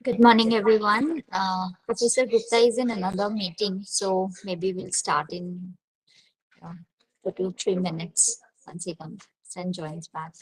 Good morning, everyone. Professor Gupta is in another meeting, so maybe we'll start in 2 to 3 minutes once he comes and joins back.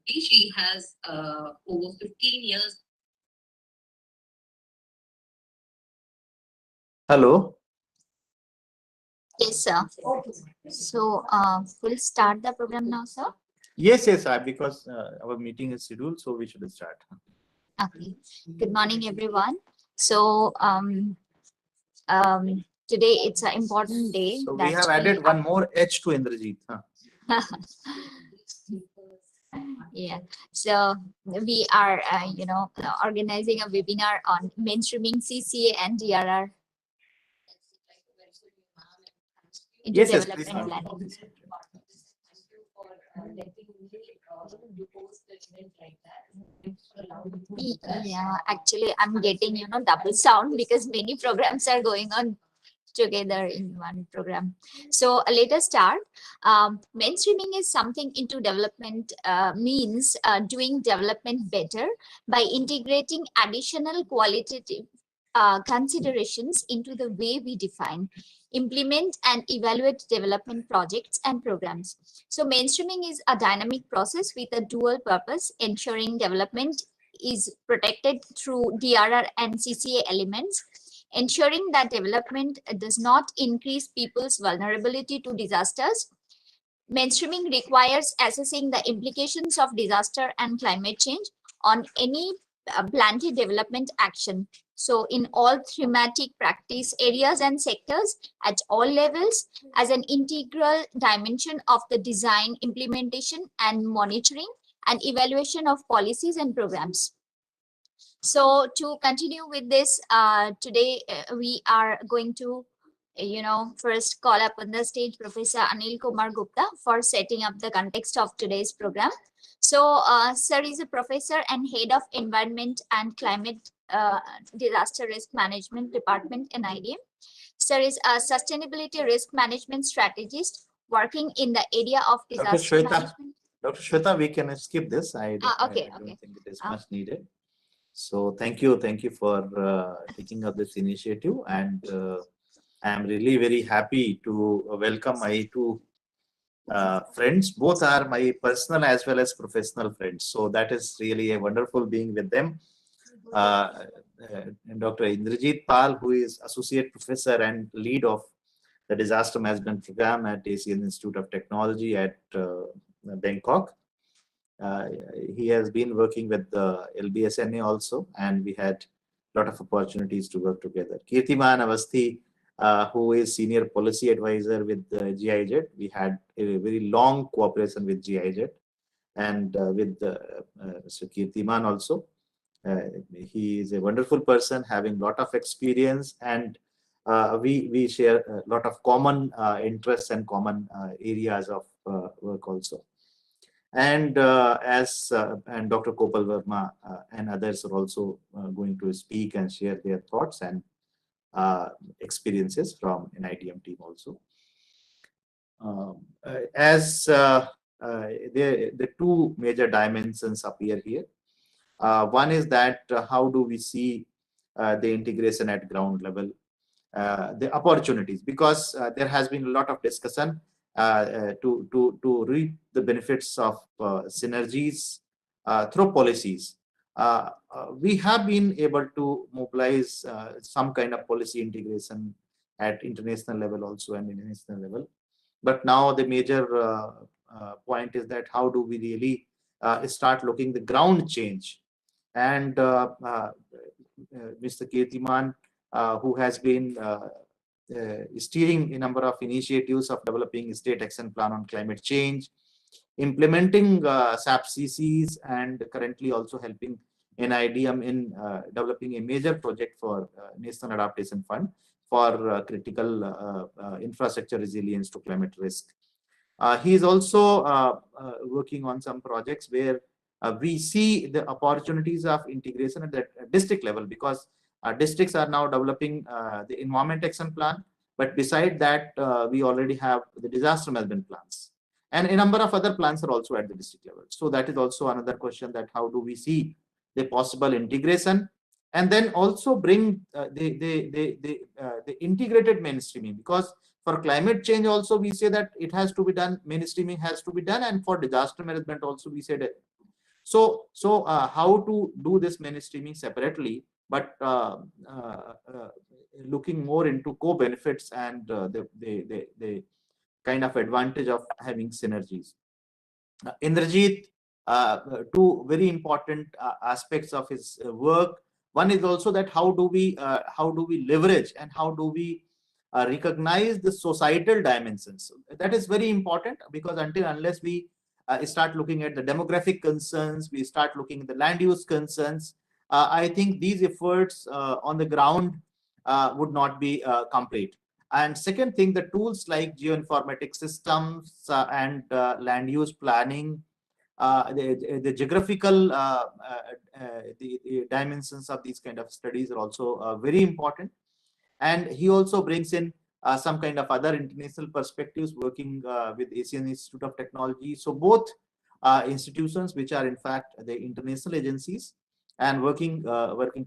She has over 15 years. Hello. Yes, sir. So, we'll start the program now, sir. Yes, because our meeting is scheduled, so we should start. Okay. Good morning, everyone. So, today it's an important day. So we have added one more H to Indrajit. Yeah. So we are, organizing a webinar on mainstreaming CCA and DRR into Yes, development please. planning. Yeah, actually, I'm getting, double sound because many programs are going on together in one program. So let us start. Mainstreaming is something into development means doing development better by integrating additional qualitative considerations into the way we define, implement, and evaluate development projects and programs. So mainstreaming is a dynamic process with a dual purpose, ensuring development is protected through DRR and CCA elements, ensuring that development does not increase people's vulnerability to disasters. Mainstreaming requires assessing the implications of disaster and climate change on any planted development action. So in all thematic practice areas and sectors at all levels as an integral dimension of the design, implementation, and monitoring and evaluation of policies and programs. So to continue with this, today we are going to, first call up on the stage Professor Anil Kumar Gupta for setting up the context of today's program. So, sir is a professor and head of Environment and Climate Disaster Risk Management Department in NIDM. Sir is a sustainability risk management strategist working in the area of disaster management. Dr. Shweta, we can skip this. I don't think it is much needed. So thank you for taking up this initiative, and I am really very happy to welcome my two friends. Both are my personal as well as professional friends. So that is really a wonderful being with them. And Dr. Indrajit Pal, who is Associate Professor and Lead of the Disaster Management Program at ASEAN Institute of Technology at Bangkok. He has been working with the LBSNA also, and we had a lot of opportunities to work together. Kirtiman Avasthi, who is Senior Policy Advisor with GIZ. We had a very long cooperation with GIZ and with Mr. Kirtiman also. He is a wonderful person having a lot of experience, and we share a lot of common interests and common areas of work also. And and Dr. Cooper Verma and others are also going to speak and share their thoughts and experiences from NIDM team also. The two major dimensions appear here. One is that how do we see the integration at ground level, the opportunities, because there has been a lot of discussion to reap the benefits of synergies through policies. We have been able to mobilize some kind of policy integration at international level also and international level. But now the major point is that how do we really start looking the ground change. And Mr. Kirtiman, who has been steering a number of initiatives of developing a state action plan on climate change, implementing SAP CCs, and currently also helping NIDM in developing a major project for National Adaptation Fund for critical infrastructure resilience to climate risk. He is also working on some projects where we see the opportunities of integration at the district level, because districts are now developing the environment action plan, but beside that we already have the disaster management plans, and a number of other plans are also at the district level. So that is also another question, that how do we see the possible integration, and then also bring the integrated mainstreaming, because for climate change also we say that it has to be done, mainstreaming has to be done, and for disaster management also we said So how to do this mainstreaming separately, but looking more into co-benefits and the kind of advantage of having synergies. Indrajit, two very important aspects of his work. One is also that how do we leverage and how do we recognize the societal dimensions. That is very important, because unless we start looking at the demographic concerns, we start looking at the land use concerns, I think these efforts on the ground would not be complete. And second thing, the tools like geoinformatic systems and land use planning, the geographical the dimensions of these kind of studies are also very important. And he also brings in some kind of other international perspectives, working with Asian Institute of Technology. So both institutions, which are in fact the international agencies, and working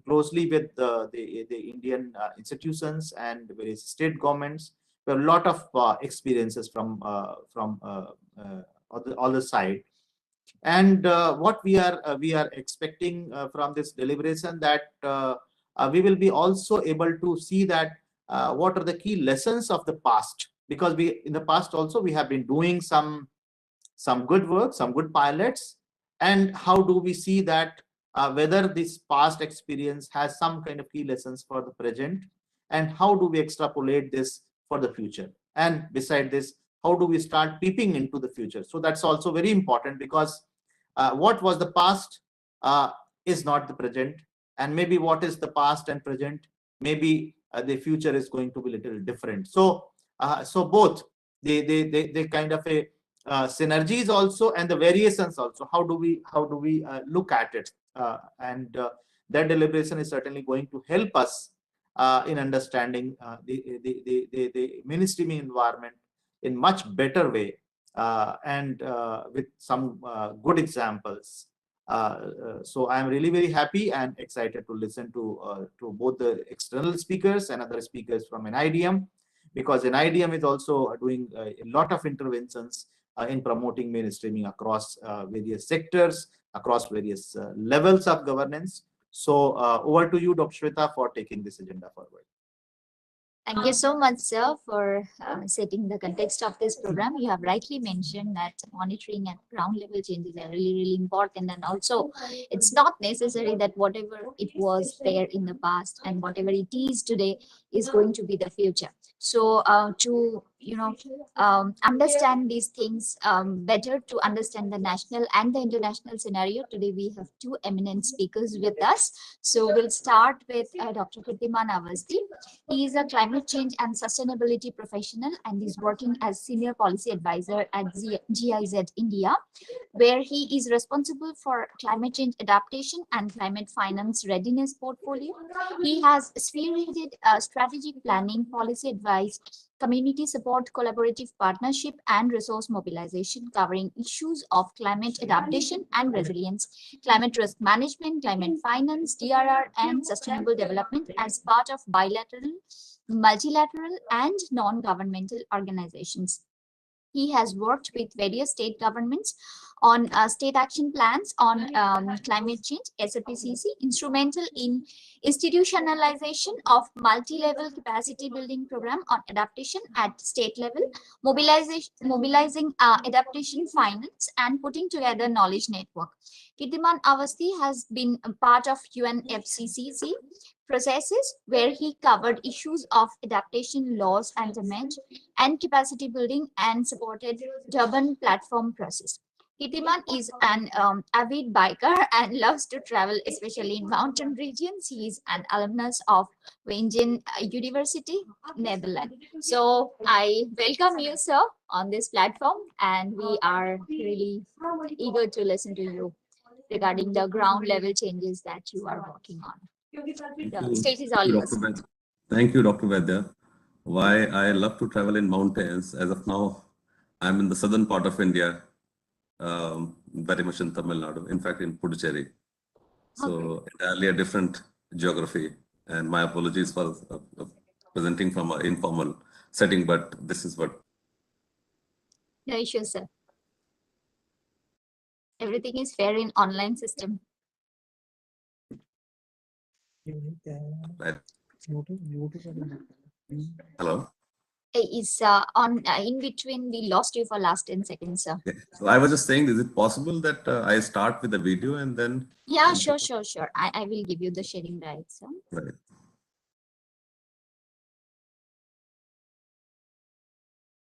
closely with the Indian institutions and various state governments. We have a lot of experiences from other side. And what we are expecting from this deliberation, that we will be also able to see that what are the key lessons of the past, because we in the past also we have been doing some good work, some good pilots, and how do we see that whether this past experience has some kind of key lessons for the present, and how do we extrapolate this for the future, and beside this, how do we start peeping into the future. So that's also very important, because what was the past is not the present, and maybe what is the past and present, maybe the future is going to be a little different. So so both they kind of a synergies also, and the variations also, how do we look at it, and that deliberation is certainly going to help us in understanding the mainstreaming environment in much better way, and with some good examples. So I'm really very happy and excited to listen to both the external speakers and other speakers from NIDM, because NIDM is also doing a lot of interventions in promoting mainstreaming across various sectors, across various levels of governance. So over to you, Dr. Shweta, for taking this agenda forward. Thank you so much, sir, for setting the context of this program. You have rightly mentioned that monitoring at ground level changes are really, really important. And also, it's not necessary that whatever it was there in the past and whatever it is today is going to be the future. So to understand these things better, to understand the national and the international scenario, today we have two eminent speakers with us. So we'll start with Dr. Kirtiman Avasti. He is a climate change and sustainability professional, and is working as senior policy advisor at GIZ India, where he is responsible for climate change adaptation and climate finance readiness portfolio. He has spearheaded strategic planning, policy advice, community support, collaborative partnership, and resource mobilization, covering issues of climate adaptation and resilience, climate risk management, climate finance, DRR, and sustainable development as part of bilateral, multilateral, and non-governmental organizations. He has worked with various state governments on state action plans on climate change, SAPCC, instrumental in institutionalization of multi-level capacity building program on adaptation at state level, mobilizing adaptation finance, and putting together knowledge network. Kirtiman Avasti has been a part of UNFCCC processes, where he covered issues of adaptation laws and damage and capacity building, and supported Durban platform process. Kirtiman is an avid biker and loves to travel, especially in mountain regions. He is an alumnus of Wageningen University, Netherlands. So I welcome you, sir, on this platform, and we are really eager to listen to you regarding the ground level changes that you are working on. The stage is all yours. Thank you, Dr. Vaidya. Why I love to travel in mountains. As of now, I'm in the southern part of India, very much in Tamil Nadu, in fact, in Puducherry. So entirely a different geography. And my apologies for presenting from an informal setting, but this is what. No issue, sir. Everything is fair in online system. Right. Hello. Is on in between. We lost you for last 10 seconds, sir. Okay. So I was just saying, is it possible that I start with the video and then? Yeah, sure. I will give you the sharing rights. Sir. Right.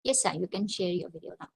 Yes, sir. You can share your video now.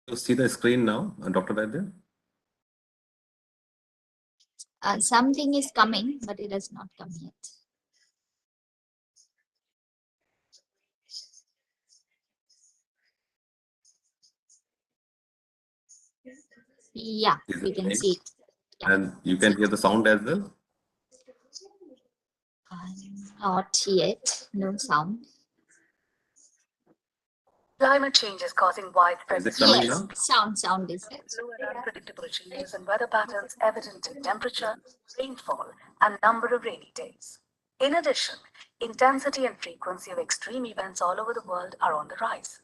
You see the screen now, Dr. Vaidya? Something is coming, but it has not come yet. Yeah, Is we it can playing? see it. Yeah. And you can hear the sound as well? Not yet. No sound. Climate change is causing widespread Is it coming Yes, now? sound is there. slow and unpredictable changes in weather patterns evident in temperature, rainfall, and number of rainy days. In addition, intensity and frequency of extreme events all over the world are on the rise.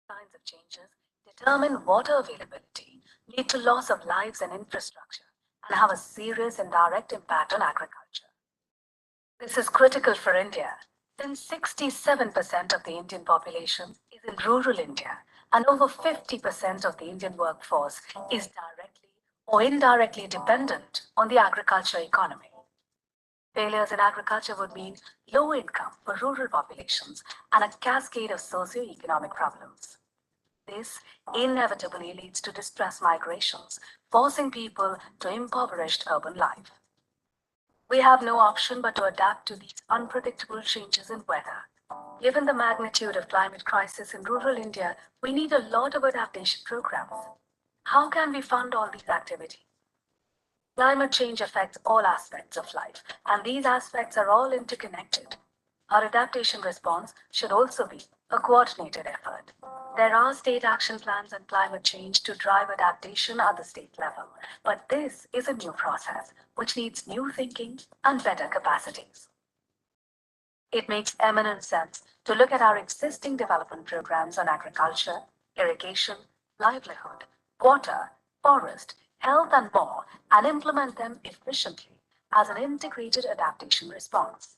Kinds of changes determine water availability, lead to loss of lives and infrastructure, and have a serious and direct impact on agriculture. This is critical for India, since 67% of the Indian population is in rural India, and over 50% of the Indian workforce is directly or indirectly dependent on the agriculture economy. Failures in agriculture would mean low income for rural populations and a cascade of socio-economic problems. This inevitably leads to distress migrations, forcing people to impoverished urban life. We have no option but to adapt to these unpredictable changes in weather. Given the magnitude of climate crisis in rural India, we need a lot of adaptation programs. How can we fund all these activities? Climate change affects all aspects of life, and these aspects are all interconnected. Our adaptation response should also be a coordinated effort. There are state action plans on climate change to drive adaptation at the state level, but this is a new process which needs new thinking and better capacities. It makes eminent sense to look at our existing development programs on agriculture, irrigation, livelihood, water, forest, health, and more, and implement them efficiently as an integrated adaptation response.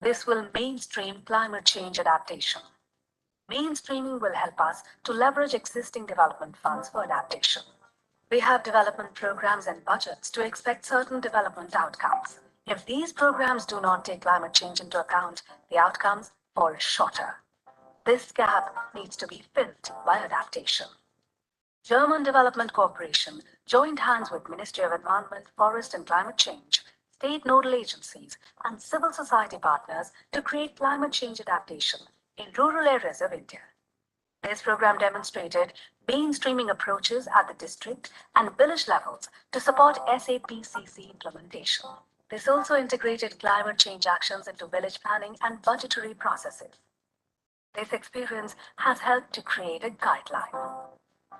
This will mainstream climate change adaptation. Mainstreaming will help us to leverage existing development funds for adaptation. We have development programs and budgets to expect certain development outcomes. If these programs do not take climate change into account, the outcomes fall shorter. This gap needs to be filled by adaptation. German Development Corporation joined hands with Ministry of Environment, Forest and Climate Change, state nodal agencies, and civil society partners to create climate change adaptation in rural areas of India. This program demonstrated mainstreaming approaches at the district and village levels to support SAPCC implementation. This also integrated climate change actions into village planning and budgetary processes. This experience has helped to create a guideline.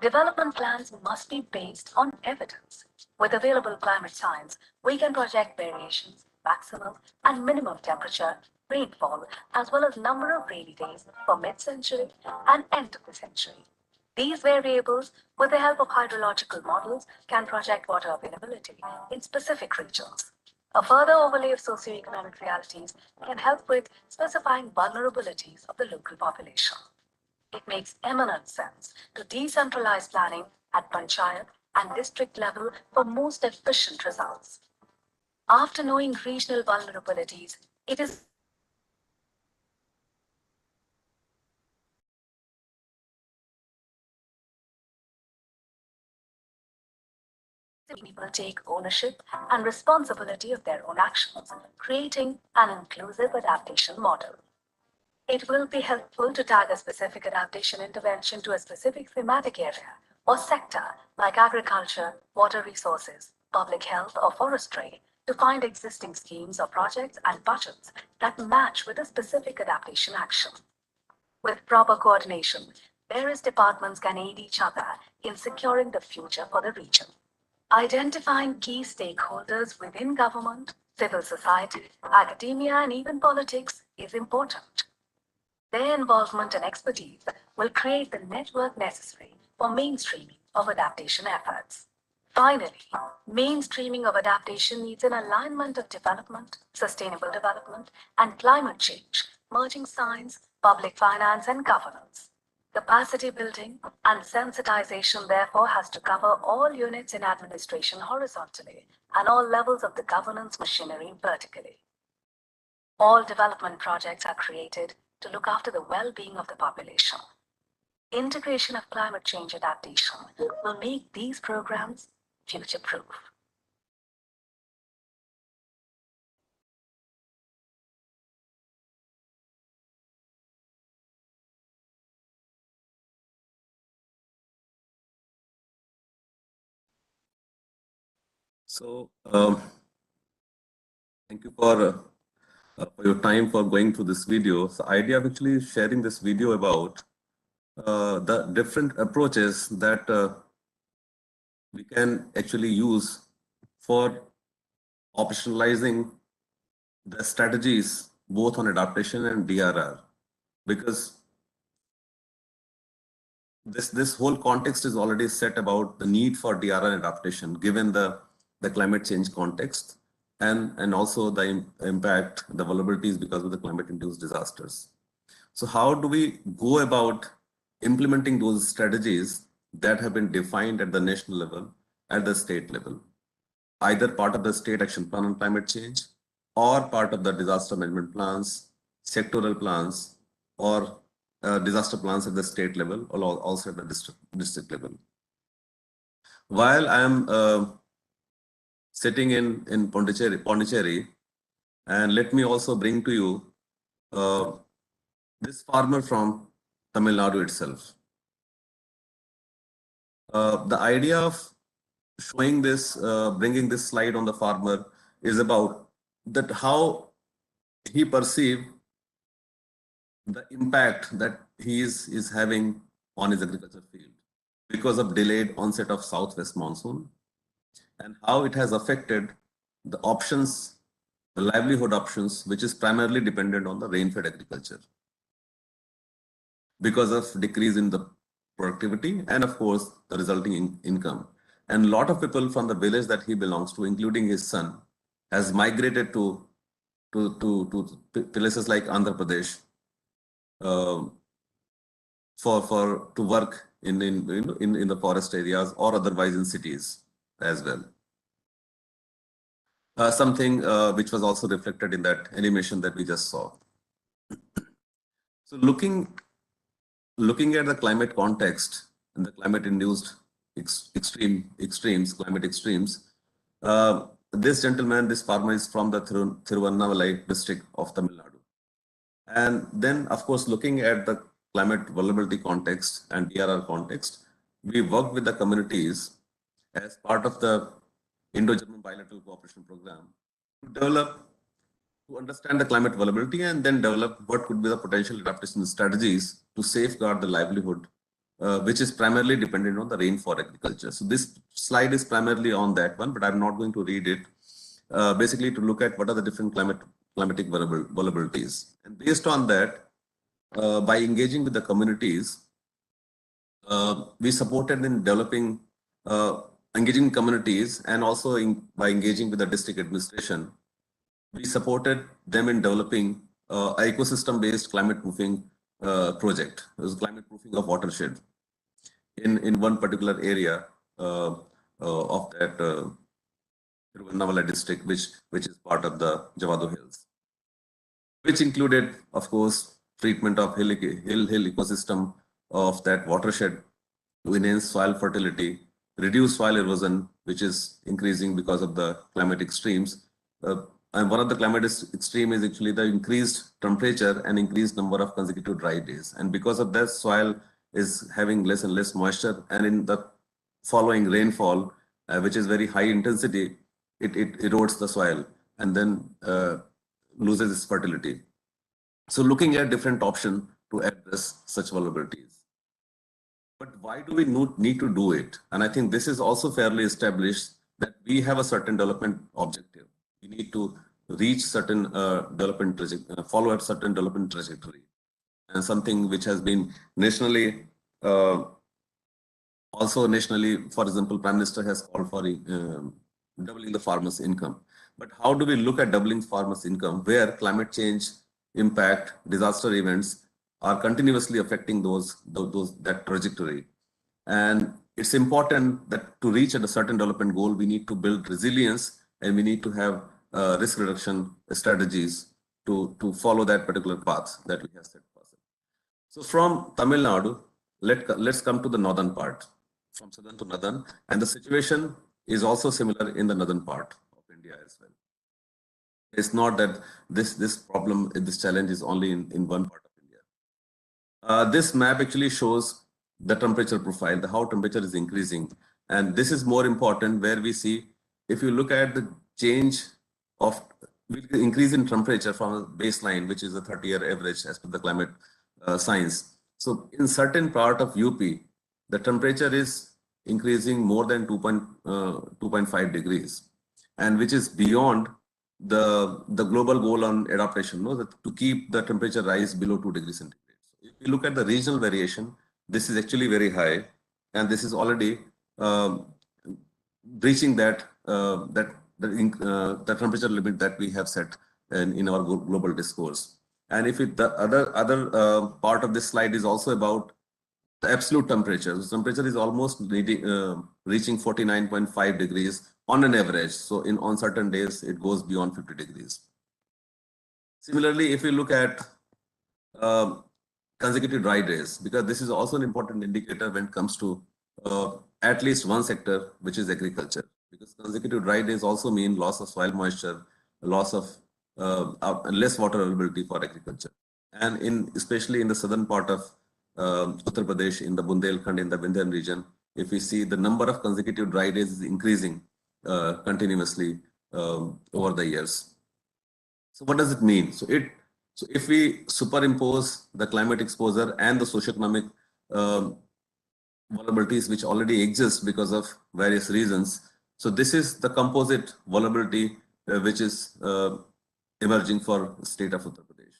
Development plans must be based on evidence. With available climate science, we can project variations, maximum and minimum temperature, rainfall, as well as number of rainy days for mid-century and end of the century. These variables, with the help of hydrological models, can project water availability in specific regions. A further overlay of socioeconomic realities can help with specifying vulnerabilities of the local population. It makes eminent sense to decentralize planning at panchayat and district level for most efficient results. After knowing regional vulnerabilities, it is people take ownership and responsibility of their own actions, creating an inclusive adaptation model. It will be helpful to tag a specific adaptation intervention to a specific thematic area or sector like agriculture, water resources, public health, or forestry to find existing schemes or projects and budgets that match with a specific adaptation action. With proper coordination, various departments can aid each other in securing the future for the region. Identifying key stakeholders within government, civil society, academia, and even politics is important. Their involvement and expertise will create the network necessary for mainstreaming of adaptation efforts. Finally, mainstreaming of adaptation needs an alignment of development, sustainable development, and climate change, merging science, public finance, and governance. Capacity building and sensitization therefore has to cover all units in administration horizontally and all levels of the governance machinery vertically. All development projects are created to look after the well-being of the population. Integration of climate change adaptation will make these programs future-proof. So, thank you for your time for going through this video. So, idea of actually sharing this video about the different approaches that we can actually use for operationalizing the strategies both on adaptation and DRR, because this whole context is already set about the need for DRR adaptation given the climate change context and also the impact, the vulnerabilities because of the climate-induced disasters. So how do we go about implementing those strategies that have been defined at the national level, at the state level, either part of the state action plan on climate change or part of the disaster management plans, sectoral plans, or disaster plans at the state level or also at the district level. While I am sitting in Pondicherry, and let me also bring to you this farmer from Tamil Nadu itself. The idea of showing this, bringing this slide on the farmer is about that how he perceived the impact that he is having on his agriculture field because of delayed onset of southwest monsoon and how it has affected the options, the livelihood options, which is primarily dependent on the rain-fed agriculture because of decrease in the productivity and of course the resulting income. And a lot of people from the village that he belongs to, including his son, has migrated to places like Andhra Pradesh to work in the forest areas or otherwise in cities as well. Something which was also reflected in that animation that we just saw. So looking at the climate context and the climate-induced climate extremes, this gentleman, this farmer is from the Thiruvannamalai district of Tamil Nadu. And then, of course, looking at the climate vulnerability context and DRR context, we work with the communities as part of the Indo-German Bilateral Cooperation Program to understand the climate vulnerability and then develop what could be the potential adaptation strategies to safeguard the livelihood, which is primarily dependent on the rainfall agriculture. So this slide is primarily on that one, but I'm not going to read it. Basically to look at what are the different climatic vulnerabilities. And based on that, by engaging with the communities, we supported in developing, engaging communities and also by engaging with the district administration, we supported them in developing ecosystem-based climate proofing project. It was climate proofing of watershed in one particular area of that Thiruvannamalai district, which is part of the Javadu Hills, which included, of course, treatment of hill ecosystem of that watershed to enhance soil fertility, reduce soil erosion, which is increasing because of the climatic extremes. And one of the climate extreme is actually the increased temperature and increased number of consecutive dry days. And because of that, soil is having less and less moisture, and in the following rainfall, which is very high intensity, it erodes the soil and then loses its fertility. So looking at different options to address such vulnerabilities. But why do we need to do it? And I think this is also fairly established that we have a certain development objective. We need to reach certain development trajectory, follow a certain development trajectory, and something which has been nationally, also nationally, for example, Prime Minister has called for doubling the farmers' income. But how do we look at doubling farmers' income where climate change impact, disaster events are continuously affecting that trajectory? And it's important that to reach at a certain development goal, we need to build resilience, and we need to have risk reduction strategies to follow that particular path that we have set for ourselves. So from Tamil Nadu, let's come to the northern part, from southern to northern, and the situation is also similar in the northern part of India as well. It's not that this problem, this challenge is only in one part of India. This map actually shows the temperature profile, how temperature is increasing. And this is more important where we see, if you look at the change of increase in temperature from a baseline, which is a 30-year average as per the climate science. So in certain part of UP, the temperature is increasing more than 2.5 degrees, and which is beyond the global goal on adaptation, to keep the temperature rise below 2 degrees centigrade. So if you look at the regional variation, this is actually very high, and this is already breaching the temperature limit that we have set in our global discourse. And if the other part of this slide is also about the absolute temperature. The temperature is almost reaching 49.5 degrees on an average. So on certain days, it goes beyond 50 degrees. Similarly, if you look at consecutive dry days, because this is also an important indicator when it comes to at least one sector, which is agriculture. Because consecutive dry days also mean loss of soil moisture, loss of less water availability for agriculture. And especially in the southern part of Uttar Pradesh, in the Bundelkhand, in the Vindhyan region, if we see the number of consecutive dry days is increasing continuously over the years. So what does it mean? So if we superimpose the climate exposure and the socioeconomic vulnerabilities which already exist because of various reasons, so this is the composite vulnerability which is emerging for the state of Uttar Pradesh,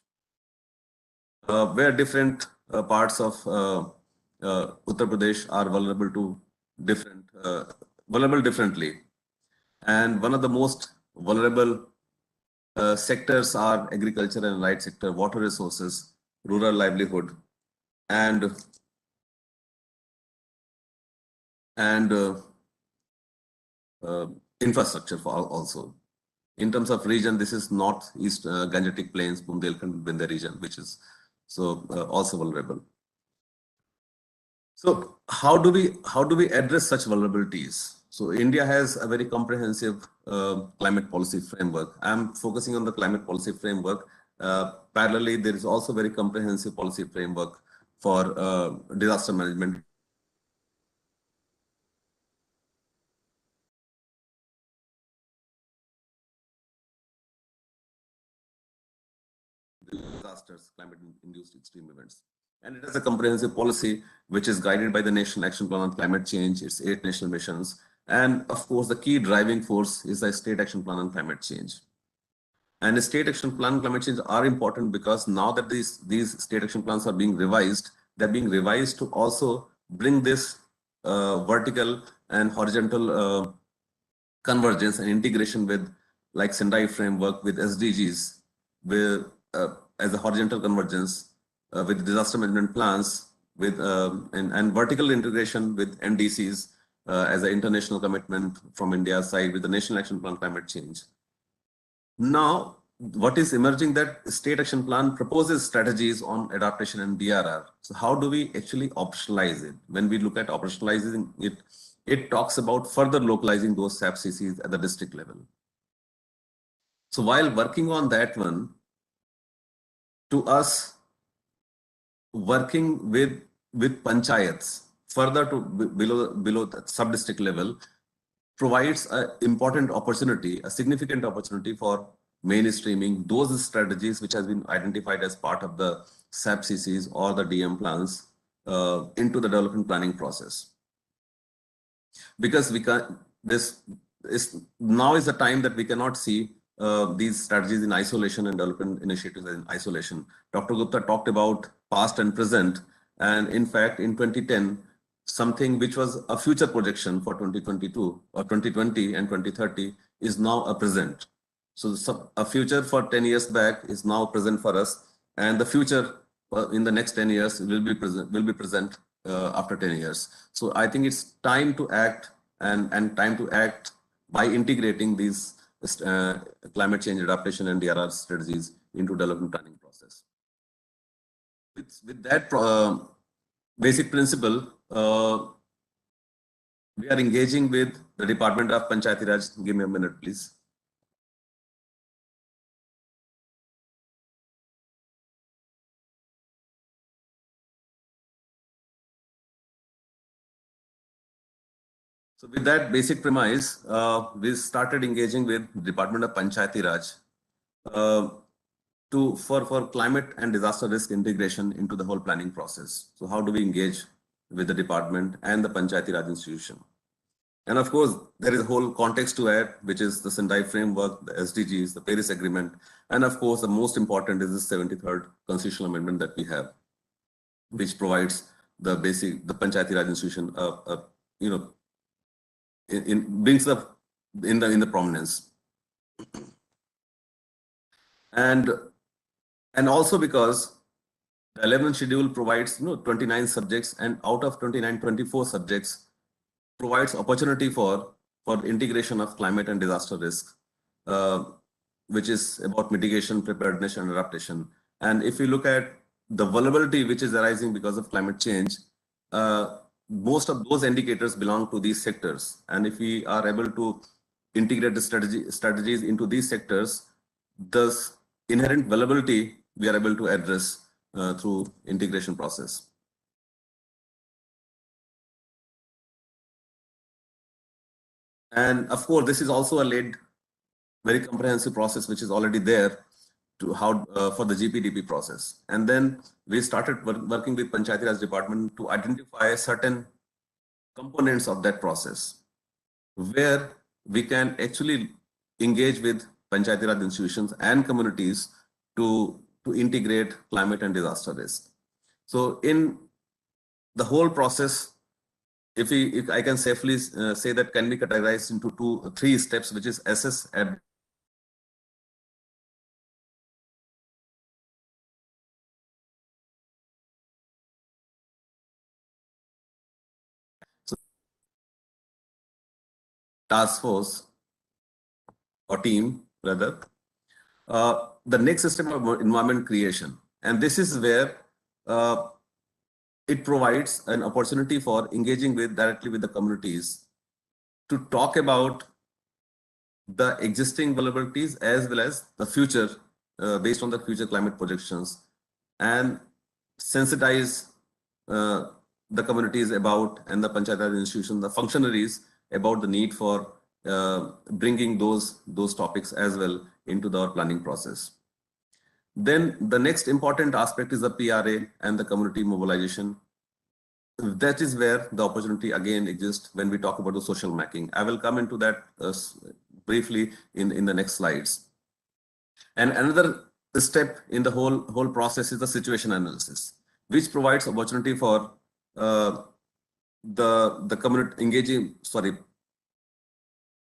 where different parts of Uttar Pradesh are vulnerable to vulnerable differently. And one of the most vulnerable sectors are agriculture and allied sector, water resources, rural livelihood, and infrastructure also. In terms of region, this is northeast Gangetic Plains, Bundelkhand, Vindhya region, which is also vulnerable. So how do we address such vulnerabilities? So India has a very comprehensive climate policy framework. I'm focusing on the climate policy framework. Parallelly, there is also very comprehensive policy framework for disaster management. Disasters, climate-induced extreme events. And it has a comprehensive policy which is guided by the National Action Plan on Climate Change, its 8 national missions. And of course, the key driving force is the State Action Plan on Climate Change. And the State Action Plan on Climate Change are important because now that these State Action Plans are being revised, they're being revised to also bring this vertical and horizontal convergence and integration with, like Sendai framework, with SDGs, with as a horizontal convergence, with disaster management plans, with and vertical integration with NDCs as an international commitment from India's side with the National Action Plan on Climate Change. Now, what is emerging that State Action Plan proposes strategies on adaptation and DRR. So how do we actually operationalize it? When we look at operationalizing it, it talks about further localizing those SAP CCs at the district level. So while working on that one, to us, working with panchayats further to below the sub-district level provides an important opportunity, a significant opportunity for mainstreaming those strategies which has been identified as part of the SAP CCs or the DM plans into the development planning process. Because we can, now is the time that we cannot see these strategies in isolation and development initiatives in isolation. Dr. Gupta talked about past and present, and in fact, in 2010, something which was a future projection for 2022 or 2020 and 2030 is now a present. So a future for 10 years back is now present for us, and the future in the next 10 years will be present after 10 years. So I think it's time to act and time to act by integrating these climate change adaptation and DRR strategies into development planning process. With that basic principle, we are engaging with the Department of Panchayati Raj. Give me a minute, please. So with that basic premise, we started engaging with Department of Panchayati Raj for climate and disaster risk integration into the whole planning process. So how do we engage with the department and the Panchayati Raj institution? And of course, there is a whole context to add, which is the Sendai framework, the SDGs, the Paris Agreement, and of course, the most important is the 73rd constitutional amendment that we have, which provides the Panchayati Raj institution, brings up in the prominence. And also because the 11th schedule provides 29 subjects, and out of 29, 24 subjects provides opportunity for integration of climate and disaster risk, which is about mitigation, preparedness, and adaptation. And if you look at the vulnerability which is arising because of climate change, most of those indicators belong to these sectors. And if we are able to integrate the strategies into these sectors, thus inherent vulnerability we are able to address through integration process. And of course, this is also a laid, very comprehensive process which is already there to for the GPDP process. And then we started working with Panchayati Raj Department to identify certain components of that process where we can actually engage with Panchayati Raj institutions and communities to integrate climate and disaster risk. So in the whole process, if I can safely say that can be categorized into three steps, which is assess, task force or team rather. The next system of environment creation, and this is where it provides an opportunity for engaging directly with the communities to talk about the existing vulnerabilities as well as the future based on the future climate projections, and sensitize the communities about, and the Panchayat institutions, the functionaries about the need for bringing those topics as well into the planning process. Then the next important aspect is the PRA and the community mobilization. That is where the opportunity again exists when we talk about the social mapping. I will come into that briefly in the next slides. And another step in the whole process is the situation analysis, which provides opportunity for the community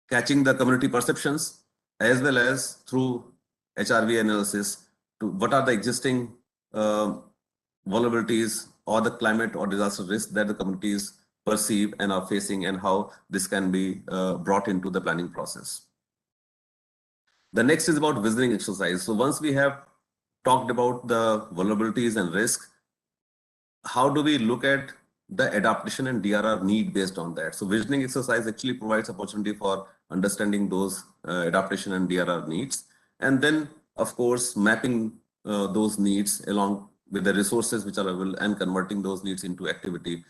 catching the community perceptions, as well as through HRV analysis to what are the existing vulnerabilities or the climate or disaster risk that the communities perceive and are facing, and how this can be brought into the planning process. The next is about visioning exercise. So once we have talked about the vulnerabilities and risk, how do we look at the adaptation and DRR need based on that. So visioning exercise actually provides opportunity for understanding those adaptation and DRR needs. And then, of course, mapping those needs along with the resources which are available and converting those needs into activity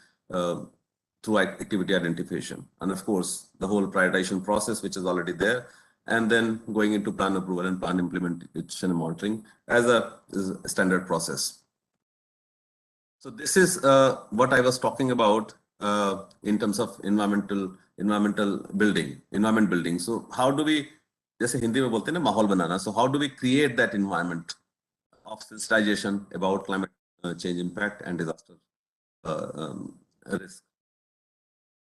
through activity identification. And of course, the whole prioritization process, which is already there, and then going into plan approval and plan implementation and monitoring as a standard process. So this is what I was talking about in terms of environment building. So how do we, जैसे हिंदी में बोलते हैं ना माहौल बनाना, so how do we create that environment of sensitization about climate change impact and disaster risk?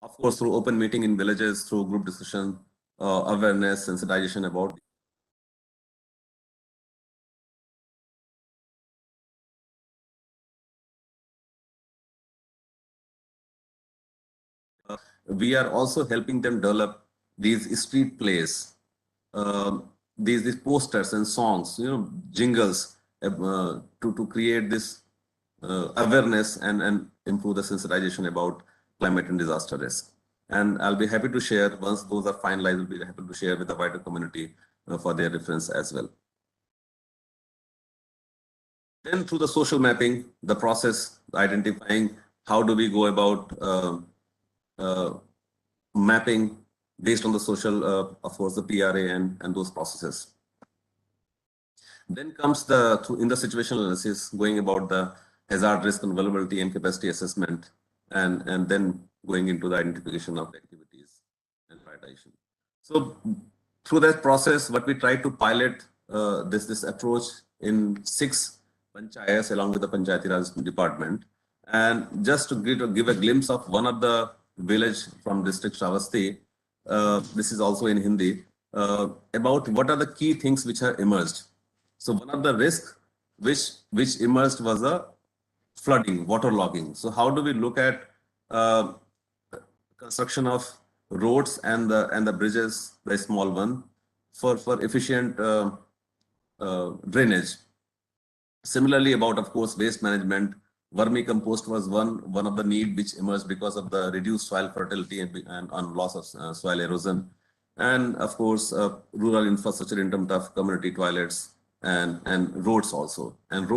Of course, through open meeting in villages, through group discussion, awareness, sensitization about. We are also helping them develop these street plays, these posters and songs, jingles to create this awareness and improve the sensitization about climate and disaster risk. And I'll be happy to share once those are finalized. I'll be happy to share with the wider community for their reference as well. Then through the social mapping, the process identifying how do we go about mapping based on the social, of course, the PRA and those processes. Then comes in the situational analysis, going about the hazard, risk, and vulnerability and capacity assessment, and then going into the identification of the activities and prioritization. So through that process, what we try to pilot this approach in 6 panchayats along with the Panchayati Raj department, and just to give a glimpse of one of the village from district Shravasti, this is also in Hindi, about what are the key things which have emerged. So one of the risks which emerged was a flooding, waterlogging. So how do we look at construction of roads and the bridges, the small one, for efficient drainage. Similarly, about, of course, waste management, vermicompost was one of the need which emerged because of the reduced soil fertility and loss of soil erosion. And of course, rural infrastructure in terms of community toilets and roads also. And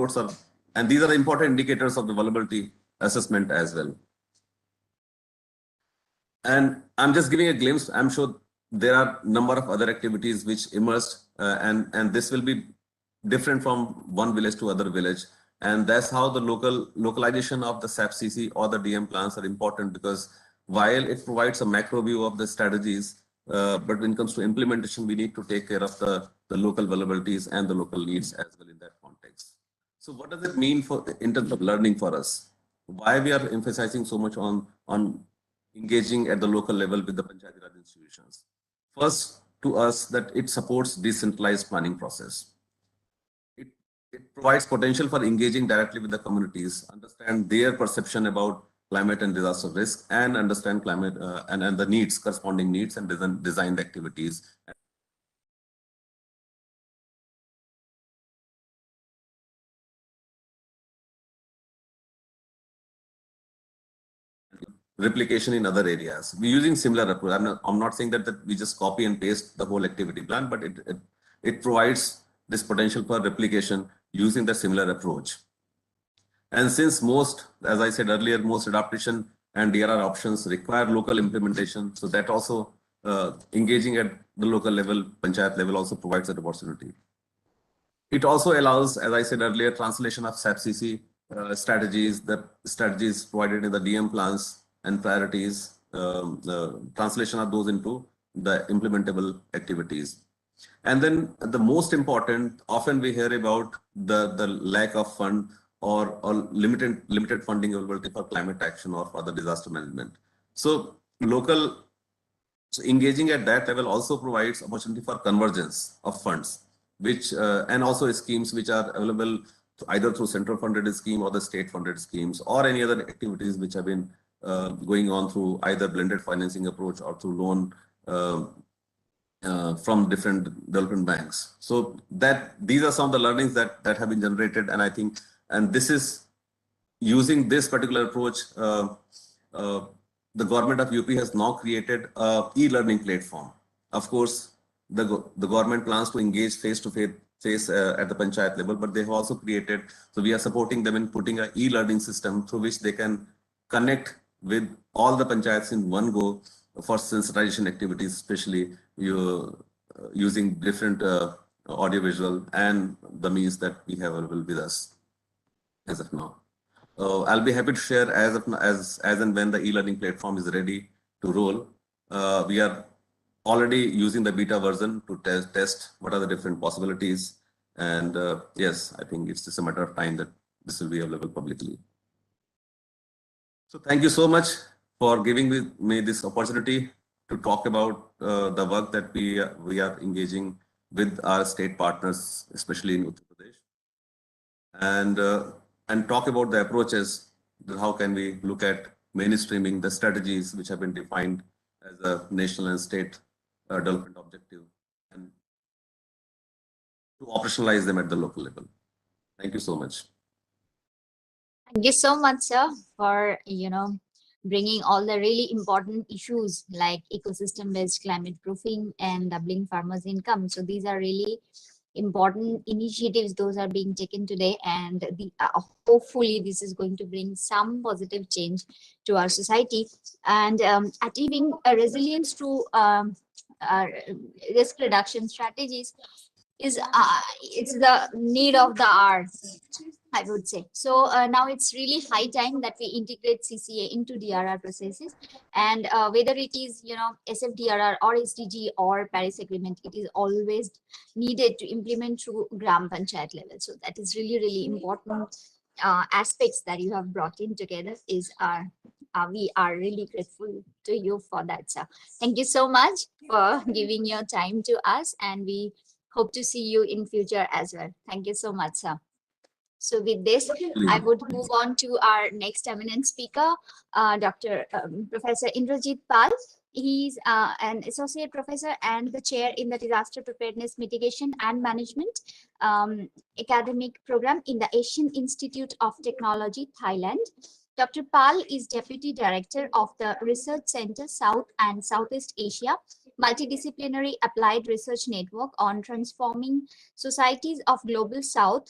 these are the important indicators of the vulnerability assessment as well. And I'm just giving a glimpse. I'm sure there are a number of other activities which emerged, and this will be different from one village to other village. And that's how the localization of the SAP-CC or the DM plans are important, because while it provides a macro view of the strategies, but when it comes to implementation, we need to take care of the local vulnerabilities and the local needs as well in that context. So what does it mean in terms of learning for us? Why we are emphasizing so much on engaging at the local level with the Panchayati Raj institutions? First, to us, that it supports decentralized planning process. It provides potential for engaging directly with the communities, understand their perception about climate and disaster risk, and understand climate and the needs, corresponding needs, and design the activities. Replication in other areas. We're using similar approach. I'm not saying that we just copy and paste the whole activity plan, but it provides this potential for replication using the similar approach. And since most, as I said earlier, most adaptation and DRR options require local implementation, so that also engaging at the local level, panchayat level, also provides that opportunity. It also allows, as I said earlier, translation of SAP-CC strategies, the strategies provided in the DM plans and priorities, the translation of those into the implementable activities. And then the most important, often we hear about the lack of fund or limited funding availability for climate action or for the disaster management. So engaging at that level also provides opportunity for convergence of funds, which and also schemes which are available either through central funded scheme or the state funded schemes, or any other activities which have been going on through either blended financing approach or through loan from different development banks. So these are some of the learnings that have been generated, and I think, and this is using this particular approach, the government of UP has now created a e-learning platform. Of course, the government plans to engage face-to-face at the panchayat level, but they have also created, so we are supporting them in putting an e-learning system through which they can connect with all the panchayats in one go for sensitization activities, especially using different audiovisual and the means that we have available with us as of now. I'll be happy to share as and when the e-learning platform is ready to roll. We are already using the beta version to test what are the different possibilities. And yes, I think it's just a matter of time that this will be available publicly. So thank you so much for giving me this opportunity to talk about the work that we are engaging with our state partners, especially in Uttar Pradesh, and talk about the approaches. How can we look at mainstreaming the strategies which have been defined as a national and state development objective, and to operationalize them at the local level. Thank you so much. Thank you so much, sir, for bringing all the really important issues like ecosystem-based climate proofing and doubling farmers' income. So these are really important initiatives. Those are being taken today, and hopefully this is going to bring some positive change to our society, and achieving a resilience to risk reduction strategies is it's the need of the hour, I would say. So now it's really high time that we integrate CCA into DRR processes, and whether it is SFDRR or SDG or Paris Agreement, it is always needed to implement through Gram Panchayat level. So that is really important aspects that you have brought in together. We are really grateful to you for that, sir. Thank you so much for giving your time to us, and we hope to see you in future as well. Thank you so much, sir. So with this, I would move on to our next eminent speaker, Professor Indrajit Pal. He's an associate professor and the chair in the Disaster Preparedness Mitigation and Management academic program in the Asian Institute of Technology, Thailand. Dr. Pal is Deputy Director of the Research Center South and Southeast Asia Multidisciplinary Applied Research Network on Transforming Societies of Global South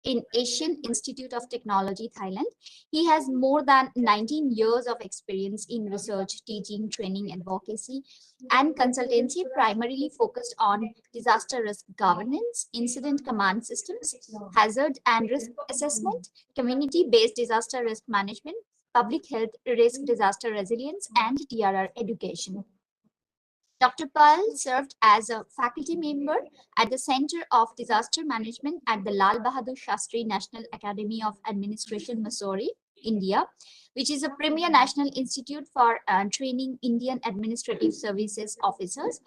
in Asian Institute of Technology, Thailand. He has more than 19 years of experience in research, teaching, training, advocacy, and consultancy, primarily focused on disaster risk governance, incident command systems, hazard and risk assessment, community-based disaster risk management, public health risk disaster resilience, and DRR education. Dr. Pal served as a faculty member at the Center of Disaster Management at the Lal Bahadur Shastri National Academy of Administration, Missouri, India, which is a premier national institute for training Indian administrative services officers.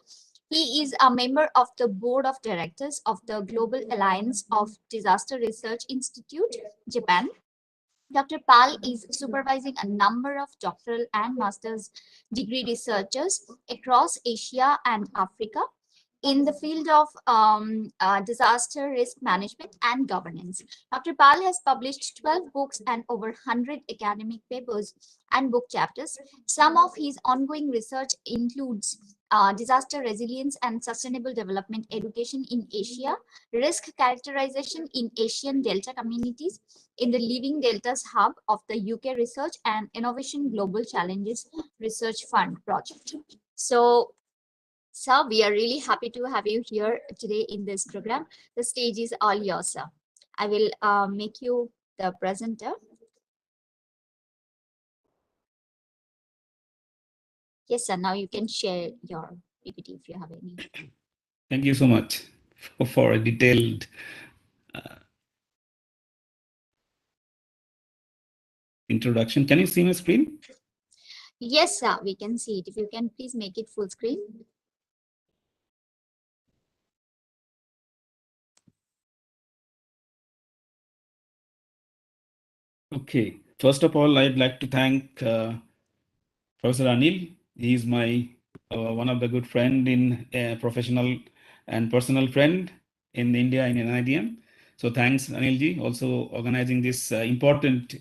He is a member of the board of directors of the Global Alliance of Disaster Research Institute, Japan. Dr. Pal is supervising a number of doctoral and master's degree researchers across Asia and Africa in the field of disaster risk management and governance. Dr. Pal has published 12 books and over 100 academic papers and book chapters. Some of his ongoing research includes disaster resilience and sustainable development education in Asia, risk characterization in Asian Delta communities, in the Living Deltas Hub of the UK Research and Innovation Global Challenges Research Fund project. So, sir, we are really happy to have you here today in this program. The stage is all yours, sir. I will make you the presenter. Yes, sir. Now you can share your PPT if you have any. Thank you so much for a detailed introduction. Can you see my screen? Yes, sir. We can see it. If you can please make it full screen. Okay. First of all, I'd like to thank Professor Anil. He is my one of the good friend in professional and personal friend in India in NIDM. So thanks, Anilji, also organizing this important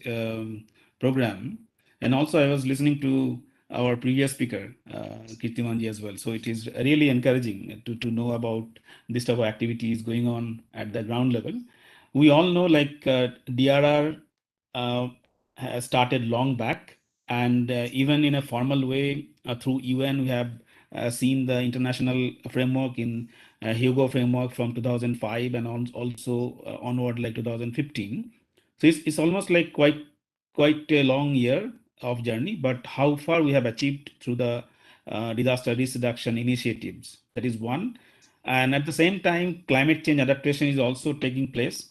program. And also I was listening to our previous speaker, Kirtimanji as well. So it is really encouraging to know about this type of activities going on at the ground level. We all know like DRR has started long back, and even in a formal way through UN, we have seen the international framework in Hugo framework from 2005 and also onward like 2015. So it's almost like quite a long year of journey, but how far we have achieved through the disaster risk reduction initiatives. That is one. And at the same time, climate change adaptation is also taking place.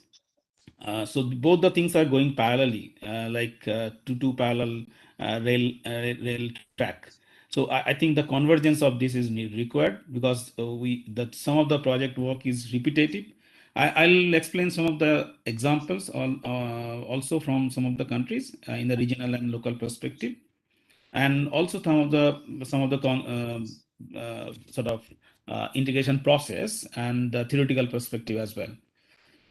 So both the things are going parallelly, like two parallel rail track. So I think the convergence of this is required because some of the project work is repetitive. I'll explain some of the examples also from some of the countries in the regional and local perspective, and also some of the sort of integration process and the theoretical perspective as well.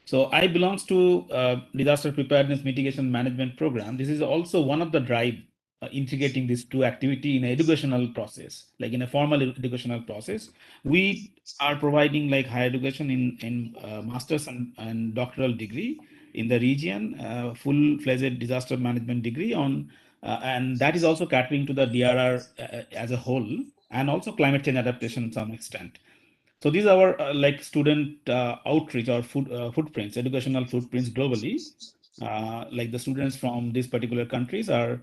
So I belongs to disaster preparedness mitigation management program. This is also one of the drive integrating these two activity in educational process, like in a formal educational process. We are providing like higher education in master's and doctoral degree in the region, full-fledged disaster management degree on, and that is also catering to the DRR as a whole, and also climate change adaptation to some extent. So these are our like student outreach or footprints, educational footprints globally. Like the students from these particular countries are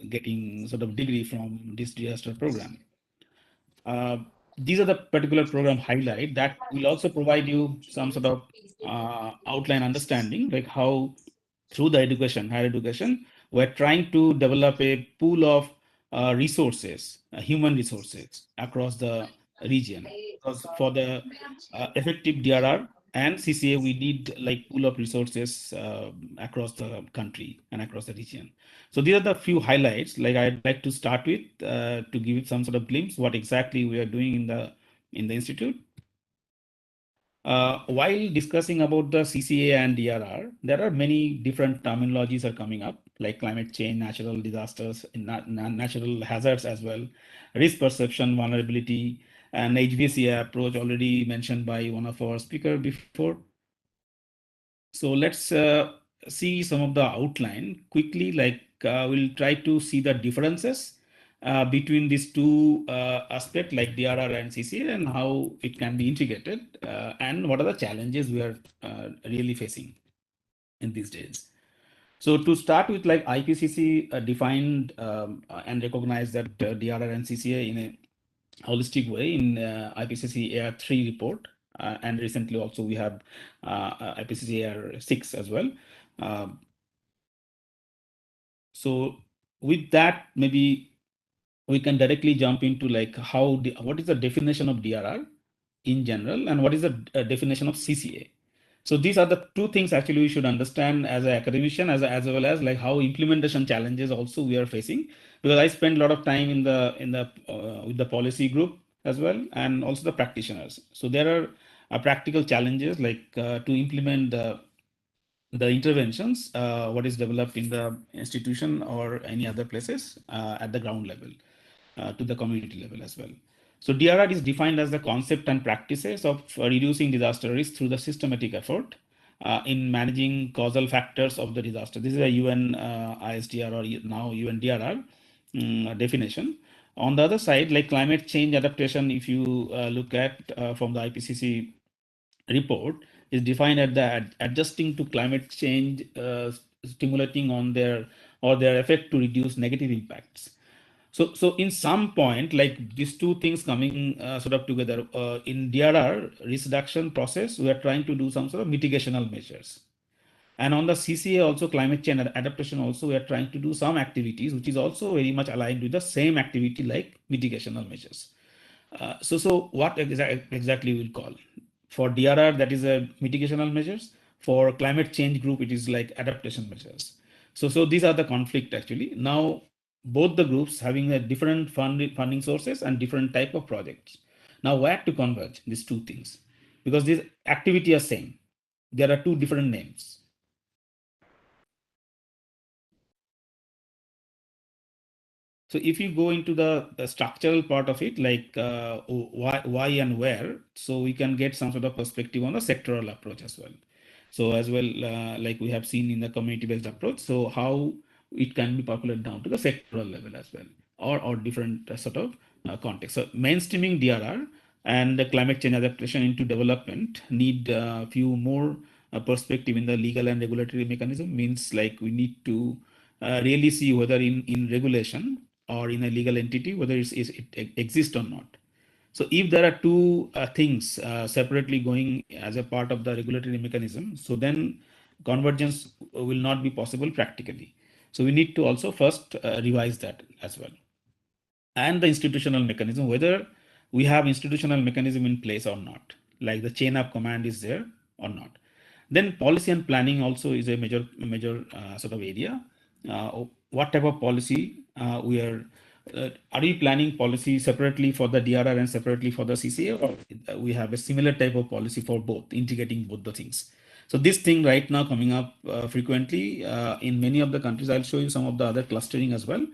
getting sort of degree from this disaster program. These are the particular program highlight that will also provide you some sort of outline understanding, like how through the education, higher education, we're trying to develop a pool of resources, human resources across the region. Because for the effective DRR and CCA, we need like pool of resources across the country and across the region. So these are the few highlights. Like I'd like to start with to give it some sort of glimpse what exactly we are doing in the institute. While discussing about the CCA and DRR, there are many different terminologies are coming up, like climate change, natural disasters, natural hazards as well, risk perception, vulnerability, and HVAC approach already mentioned by one of our speaker before. So let's see some of the outline quickly, like we'll try to see the differences between these two aspects like DRR and CCA and how it can be integrated and what are the challenges we are really facing in these days. So to start with, like IPCC defined and recognized that DRR and CCA in a holistic way in IPCC AR3 report, and recently also we have IPCC AR6 as well. So with that, maybe we can directly jump into like what is the definition of DRR in general and what is the definition of CCA. So these are the two things actually we should understand as an academician as well as like how implementation challenges also we are facing, because I spend a lot of time in the with the policy group as well and also the practitioners. So there are practical challenges like to implement the interventions what is developed in the institution or any other places at the ground level to the community level as well. So DRR is defined as the concept and practices of reducing disaster risk through the systematic effort in managing causal factors of the disaster. This is a UN ISDR or now UN DRR definition. On the other side, like climate change adaptation, if you look at from the IPCC report, is defined as the adjusting to climate change, stimulating on their effect to reduce negative impacts. So in some point, like these two things coming sort of together in DRR risk reduction process, we are trying to do some sort of mitigational measures. And on the CCA also climate change adaptation also, we are trying to do some activities, which is also very much aligned with the same activity like mitigational measures. So what exactly we'll call? For DRR, that is a mitigational measures. For climate change group, it is like adaptation measures. So these are the conflict actually. Now, both the groups having a different funding sources and different type of projects. Now, where to converge these two things? Because these activity are same. there are two different names. So if you go into the structural part of it, like why and where, so we can get some sort of perspective on the sectoral approach as well. So as well, like we have seen in the community-based approach, so how it can be populated down to the sectoral level as well, or different sort of context. So mainstreaming DRR and the climate change adaptation into development need a few more perspective in the legal and regulatory mechanism. Means like we need to really see whether in regulation or in a legal entity, whether it exists or not. So if there are two things separately going as a part of the regulatory mechanism, so then convergence will not be possible practically. So we need to also first revise that as well. And the institutional mechanism, whether we have institutional mechanism in place or not, like the chain of command is there or not. Then policy and planning also is a major sort of area. What type of policy we are we planning policy separately for the DRR and separately for the CCA, or we have a similar type of policy for both, integrating both the things? So this thing right now coming up frequently in many of the countries. I'll show you some of the other clustering as well.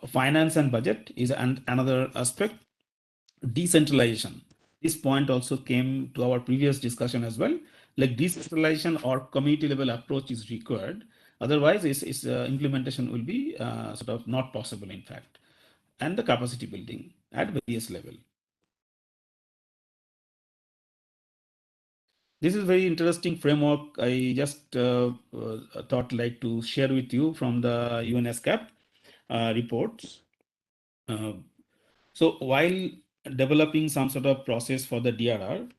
Finance and budget is another aspect. Decentralization. This point also came to our previous discussion as well. Like decentralization or community level approach is required. Otherwise, its implementation will be sort of not possible, in fact. And the capacity building at various level. This is very interesting framework. I just thought like to share with you from the UNESCAP reports. So while developing some sort of process for the DRR,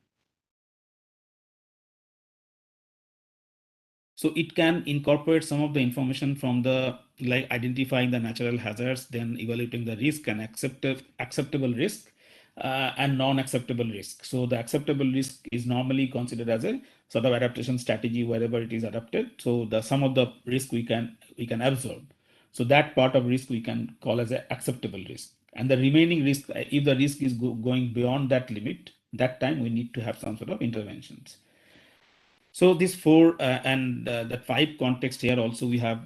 so it can incorporate some of the information from the, like identifying the natural hazards, then evaluating the risk and acceptable risk and non-acceptable risk. So the acceptable risk is normally considered as a sort of adaptation strategy wherever it is adapted. So the some of the risk we can absorb. So that part of risk we can call as an acceptable risk. And the remaining risk, if the risk is going beyond that limit, that time we need to have some sort of interventions. So these four and the five context here also we have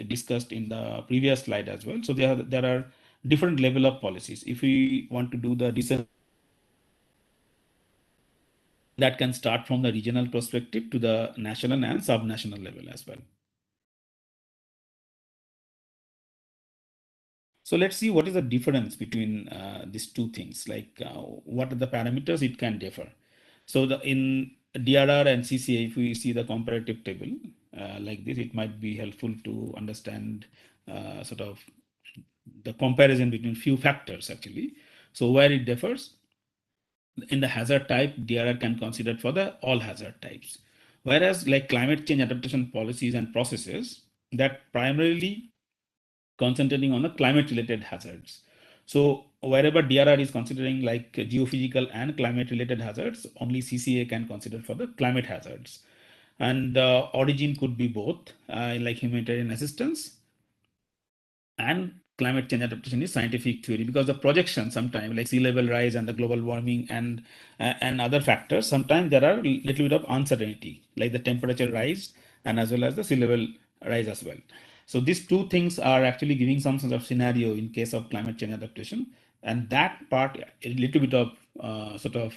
discussed in the previous slide as well. So there are different level of policies. If we want to do the decentralization, that can start from the regional perspective to the national and subnational level as well. So let's see what is the difference between these two things, like what are the parameters it can differ. So in DRR and CCA, if we see the comparative table like this, it might be helpful to understand sort of the comparison between few factors actually. So where it differs, in the hazard type, DRR can consider for the all hazard types. Whereas like climate change adaptation policies and processes that primarily concentrating on the climate related hazards. So wherever DRR is considering like geophysical and climate related hazards, only CCA can consider for the climate hazards. And the origin could be both like humanitarian assistance and climate change adaptation is scientific theory, because the projection sometimes like sea level rise and the global warming and other factors, sometimes there are little bit of uncertainty like the temperature rise and as well as the sea level rise as well. So these two things are actually giving some sort of scenario in case of climate change adaptation, and that part a little bit of sort of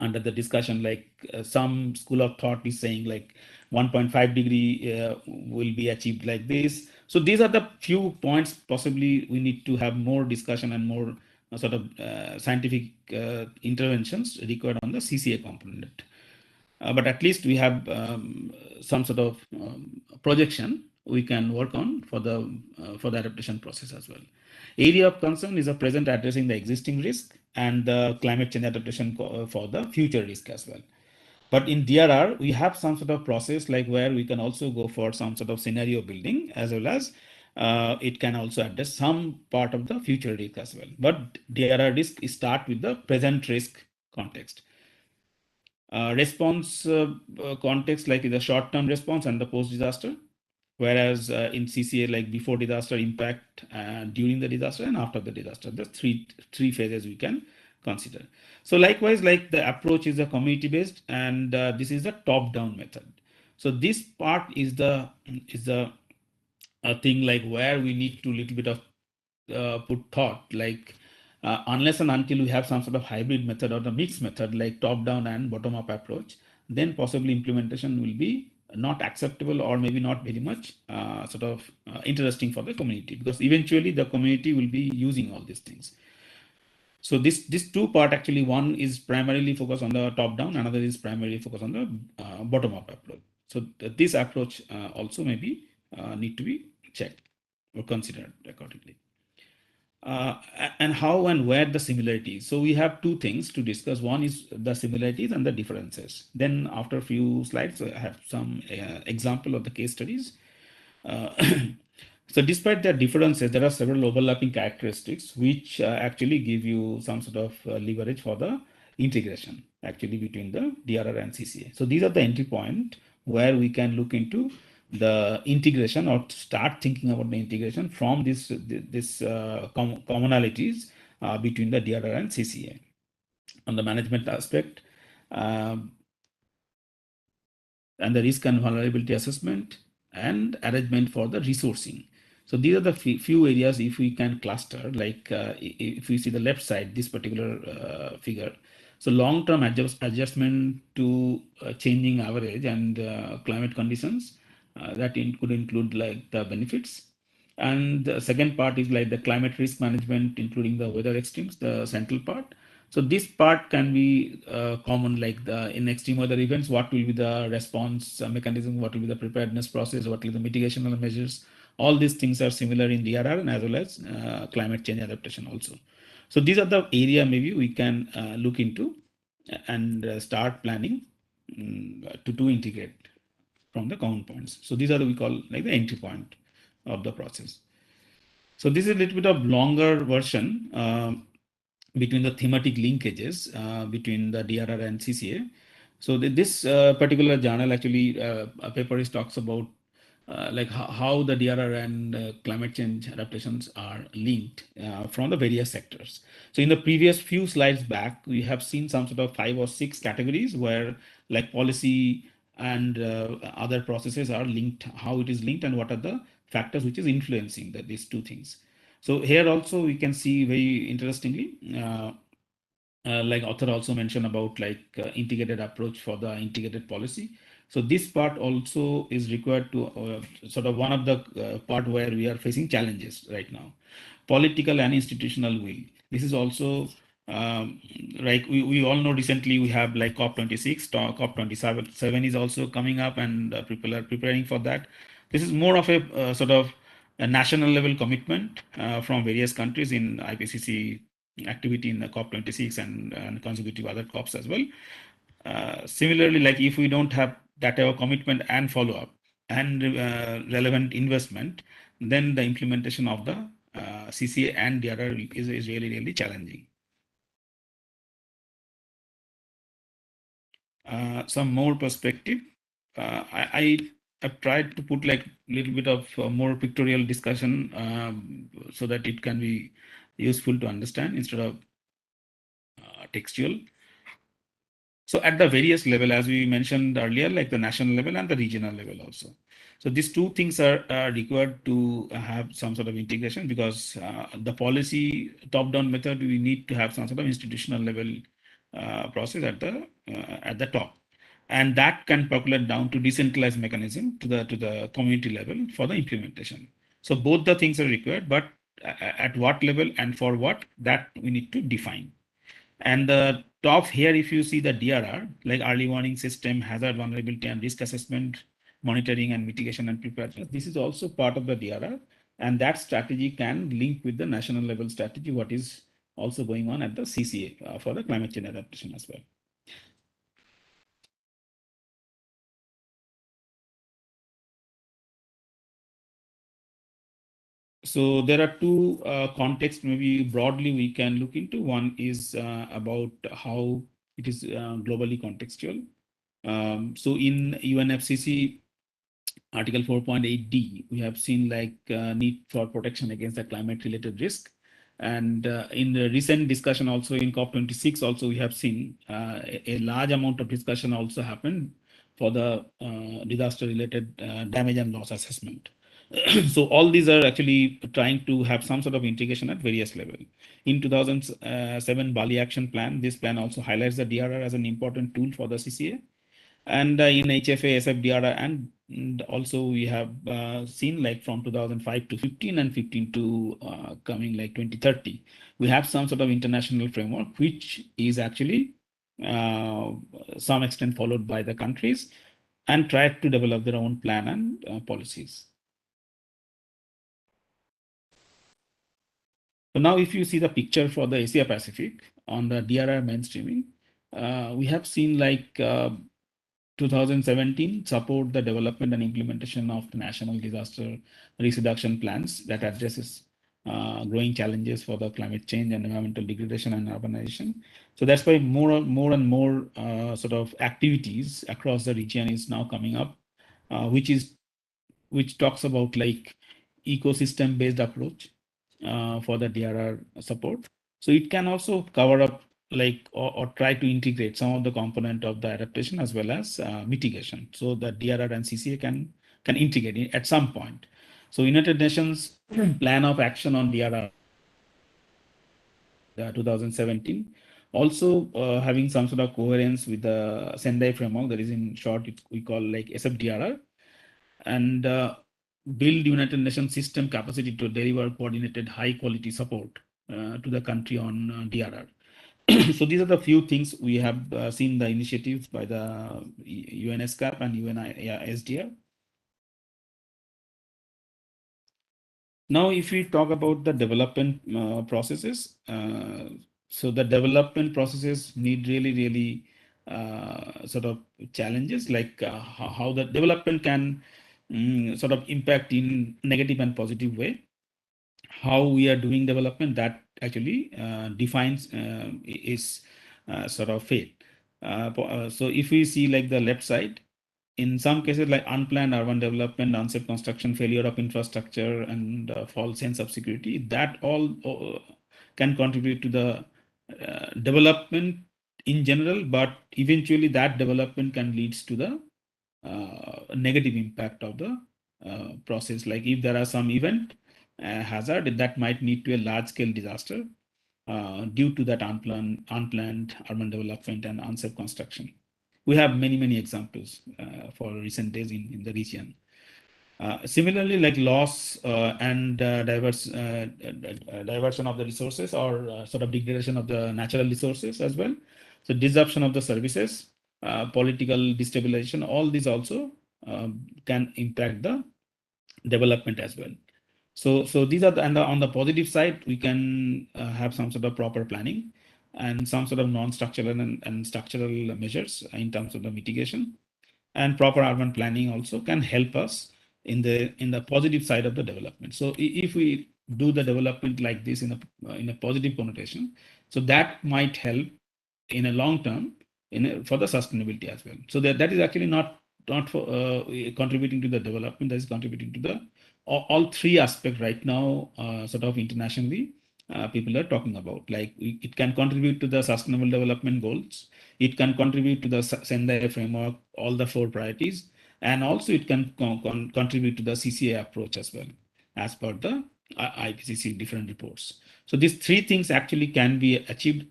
under the discussion, like some school of thought is saying like 1.5 degree will be achieved like this. So these are the few points possibly we need to have more discussion and more sort of scientific interventions required on the CCA component. But at least we have some sort of projection we can work on for the adaptation process as well. Area of concern is a present addressing the existing risk and the climate change adaptation for the future risk as well. But in DRR, we have some sort of process like where we can also go for some sort of scenario building, as well as it can also address some part of the future risk as well. But DRR risk start with the present risk context. Response context like the short-term response and the post-disaster, whereas in CCA like before disaster, impact during the disaster and after the disaster. The three phases we can consider. So likewise, like the approach is a community based, and this is the top down method. So this part is the thing like where we need to little bit of put thought, like unless and until we have some sort of hybrid method or the mixed method like top down and bottom up approach, then possibly implementation will be not acceptable or maybe not very much interesting for the community, because eventually the community will be using all these things. So this two part, actually, one is primarily focused on the top down, another is primarily focused on the bottom up approach. So this approach also maybe need to be checked or considered accordingly. And how and where the similarities. So we have two things to discuss. One is the similarities and the differences. Then after a few slides, I have some example of the case studies. So despite their differences, there are several overlapping characteristics which actually give you some sort of leverage for the integration actually between the DRR and CCA. So these are the entry point where we can look into the integration or start thinking about the integration from this commonalities between the DRR and CCA. On the management aspect, and the risk and vulnerability assessment and arrangement for the resourcing. So these are the few areas if we can cluster, like if we see the left side, this particular figure. So long-term adjustment to changing average and climate conditions, that could include like the benefits. And the second part is like the climate risk management, including the weather extremes, the central part. So this part can be common, like in extreme weather events, what will be the response mechanism, what will be the preparedness process, what will be the mitigation measures. All these things are similar in DRR and as well as climate change adaptation also. So these are the area maybe we can look into and start planning to integrate from the common points. So these are we call like the entry point of the process. So this is a little bit of longer version between the thematic linkages between the DRR and CCA. So this particular journal actually a paper talks about like how the DRR and climate change adaptations are linked from the various sectors. So in the previous few slides back, we have seen some sort of 5 or 6 categories where like policy and other processes are linked, how it is linked and what are the factors which is influencing these two things. So here also we can see very interestingly, like author also mentioned about like integrated approach for the integrated policy. So this part also is required to sort of one of the part where we are facing challenges right now. Political and institutional will. This is also like we all know recently we have like COP26, COP27 is also coming up, and people are preparing for that. This is more of a sort of a national level commitment from various countries in IPCC activity in the COP26 and consecutive other COPs as well. Similarly, like if we don't have that type of commitment and follow up and relevant investment, then the implementation of the CCA and DRR is really, really challenging. Some more perspective. I have tried to put like a little bit of more pictorial discussion so that it can be useful to understand instead of textual. So at the various level, as we mentioned earlier, like the national level and the regional level also. So these two things are required to have some sort of integration, because the policy top-down method, we need to have some sort of institutional level process at the top, and that can percolate down to decentralized mechanism to the community level for the implementation. So both the things are required, but at what level and for what, that we need to define. And the top here, if you see the DRR, like early warning system, hazard vulnerability and risk assessment, monitoring and mitigation and preparedness, this is also part of the DRR. And that strategy can link with the national level strategy, what is also going on at the CCA for the climate change adaptation as well. So there are two contexts maybe broadly we can look into. One is about how it is globally contextual. So in UNFCCC Article 4.8D, we have seen like need for protection against the climate related risk. And in the recent discussion also in COP26 also we have seen a large amount of discussion also happened for the disaster related damage and loss assessment. So all these are actually trying to have some sort of integration at various levels. In 2007 Bali Action Plan, this plan also highlights the DRR as an important tool for the CCA. And in HFA, SFDRR, and also we have seen like from 2005 to 15 and 15 to coming like 2030, we have some sort of international framework, which is actually some extent followed by the countries and try to develop their own plan and policies. So now if you see the picture for the Asia Pacific on the DRR mainstreaming, we have seen like 2017 support the development and implementation of national disaster risk reduction plans that addresses growing challenges for the climate change and environmental degradation and urbanization. So that's why more and more sort of activities across the region is now coming up, which talks about like ecosystem based approach for the DRR support. So it can also cover up like or try to integrate some of the component of the adaptation as well as mitigation, so that DRR and CCA can integrate it at some point. So United Nations plan of action on DRR 2017 also having some sort of coherence with the Sendai framework, that is in short we call like SFDRR, and build United Nations system capacity to deliver coordinated high quality support to the country on DRR. So these are the few things we have seen the initiatives by the UNSCAP and UNISDR. Now, if we talk about the development processes, so the development processes need really sort of challenges, like how the development can sort of impact in negative and positive way. How we are doing development, that actually defines is sort of fate. So if we see like the left side, in some cases like unplanned urban development, unsafe construction, failure of infrastructure, and false sense of security, that all can contribute to the development in general, but eventually that development can leads to the negative impact of the process. Like if there are some event hazard that might lead to a large scale disaster due to that unplanned urban development and unsafe construction. We have many examples for recent days in the region. Similarly, like loss and diversion of the resources, or sort of degradation of the natural resources as well. So disruption of the services, political destabilization, all these also can impact the development as well. So these are on the positive side, we can have some sort of proper planning and some sort of non-structural and structural measures in terms of the mitigation, and proper urban planning also can help us in the positive side of the development. So if we do the development like this in a positive connotation, so that might help in a long term for the sustainability as well. So that is actually not for contributing to the development, that is contributing to the all three aspects right now, sort of internationally people are talking about. Like it can contribute to the sustainable development goals, it can contribute to the Sendai framework, all the 4 priorities, and also it can contribute to the CCA approach as well, as per the IPCC different reports. So these 3 things actually can be achieved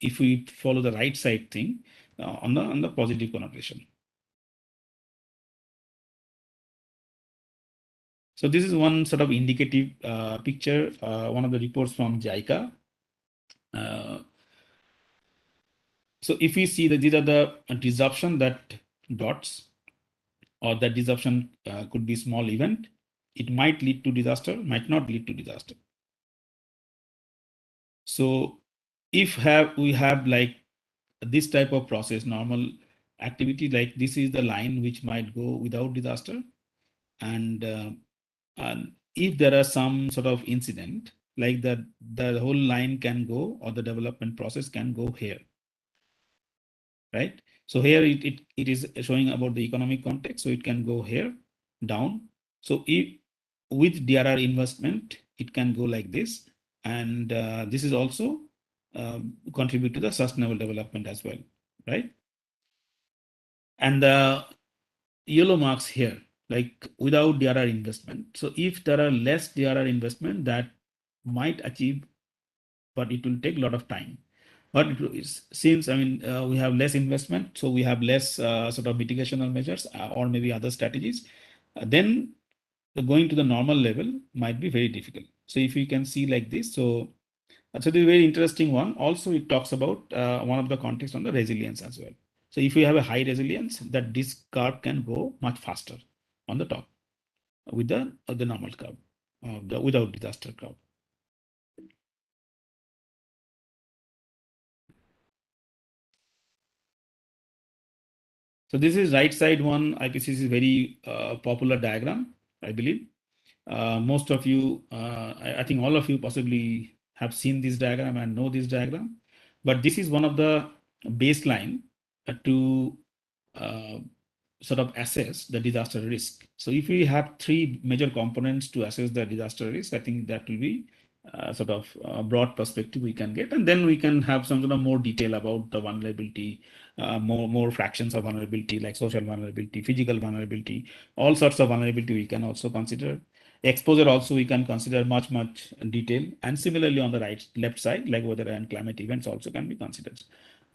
if we follow the right side thing on the positive connotation. So this is one sort of indicative picture, one of the reports from JICA. So if we see that these are the disruption that dots, or that disruption could be small event, it might lead to disaster, might not lead to disaster. So if we have like this type of process, normal activity, like this is the line which might go without disaster, and if there are some sort of incident, like the whole line can go, or the development process can go here, right? So here it is showing about the economic context, so it can go here down. So if with DRR investment, it can go like this, and this is also contribute to the sustainable development as well, right? And the yellow marks here, like without DRR investment. So if there are less DRR investment, that might achieve, but it will take a lot of time. But since we have less investment, so we have less sort of mitigational measures or maybe other strategies, then going to the normal level might be very difficult. So if you can see like this, so this is a very interesting one. Also, it talks about one of the context on the resilience as well. So if you have a high resilience, that this curve can go much faster on the top with the normal curve, without disaster curve. So this is right side one. IPCC is very popular diagram, I believe. Most of you, I think all of you possibly have seen this diagram and know this diagram, but this is one of the baseline to sort of assess the disaster risk. So if we have three major components to assess the disaster risk, I think that will be sort of a broad perspective we can get, and then we can have some sort of more detail about the vulnerability, more fractions of vulnerability, like social vulnerability, physical vulnerability, all sorts of vulnerability we can also consider. Exposure also we can consider much detail, and similarly on the left side, like weather and climate events also can be considered.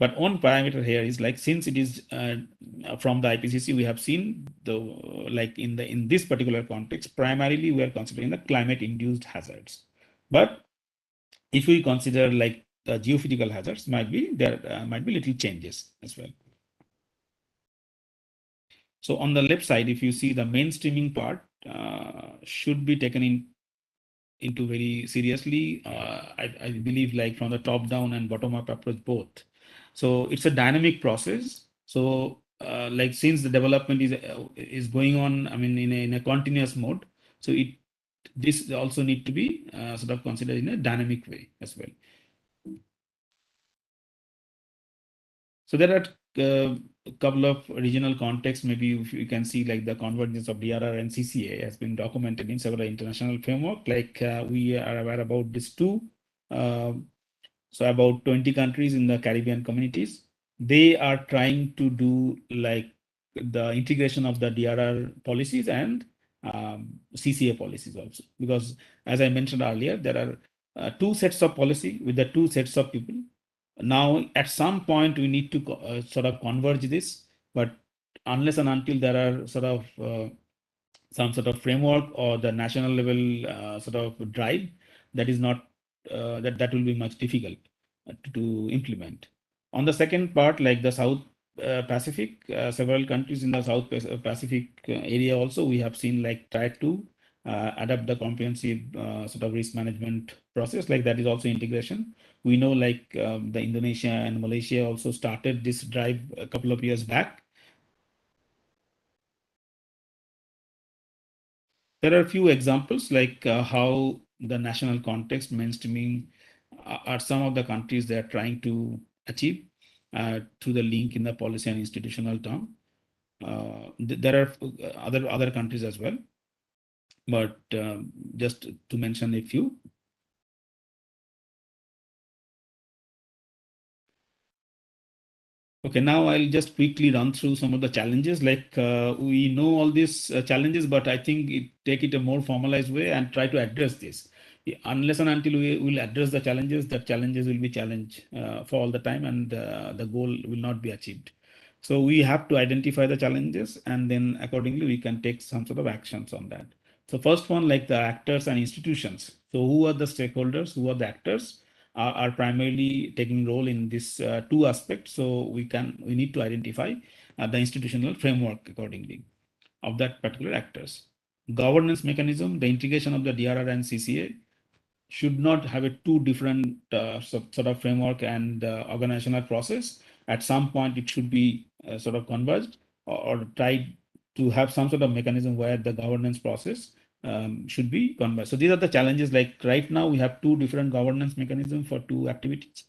But one parameter here is like, since it is from the IPCC, we have seen the like in this particular context, primarily we are considering the climate induced hazards. But if we consider like the geophysical hazards, might be little changes as well. So on the left side, if you see the mainstreaming part should be taken into very seriously. I believe like from the top down and bottom up approach both. So it's a dynamic process. So like since the development is going on, in a continuous mode. So this also need to be sort of considered in a dynamic way as well. So there are a couple of regional contexts. Maybe if you can see like the convergence of DRR and CCA has been documented in several international framework. Like we are aware about these two. So about 20 countries in the Caribbean communities, they are trying to do like the integration of the DRR policies and CCA policies also. Because as I mentioned earlier, there are two sets of policy with the two sets of people. Now, at some point, we need to sort of converge this, but unless and until there are sort of some sort of framework or the national level sort of drive, that is not that will be much difficult to implement. On the second part, like the South Pacific, several countries in the South Pacific area also, we have seen like try to adapt the comprehensive sort of risk management process, like that is also integration. We know like the Indonesia and Malaysia also started this drive a couple of years back. There are a few examples like how the national context mainstreaming are some of the countries they are trying to achieve through the link in the policy and institutional term. There are other countries as well, but just to mention a few. Okay, now I'll just quickly run through some of the challenges. Like we know all these challenges, but I think take it a more formalized way and try to address this. Unless and until we will address the challenges will be challenge for all the time, and the goal will not be achieved. So we have to identify the challenges, and then accordingly we can take some sort of actions on that. So first one, like the actors and institutions. So who are the stakeholders? Who are the actors? Are primarily taking role in this two aspects. So we need to identify the institutional framework accordingly of that particular actors. Governance mechanism, the integration of the DRR and CCA should not have a two different sort of framework and organizational process. At some point, it should be sort of converged or tried to have some sort of mechanism where the governance process should be converged. So these are the challenges. Like right now, we have two different governance mechanisms for two activities.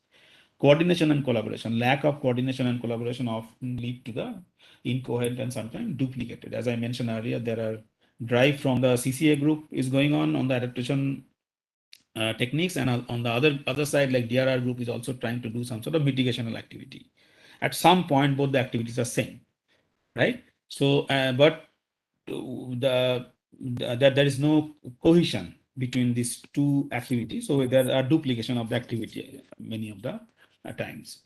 Coordination and collaboration. Lack of coordination and collaboration often lead to the incoherent and sometimes duplicated. As I mentioned earlier, there are drive from the CCA group is going on the adaptation techniques, and on the other side, like DRR group is also trying to do some sort of mitigational activity. At some point, both the activities are same, right? So, but that there is no cohesion between these two activities, so there are duplication of the activity many of the times.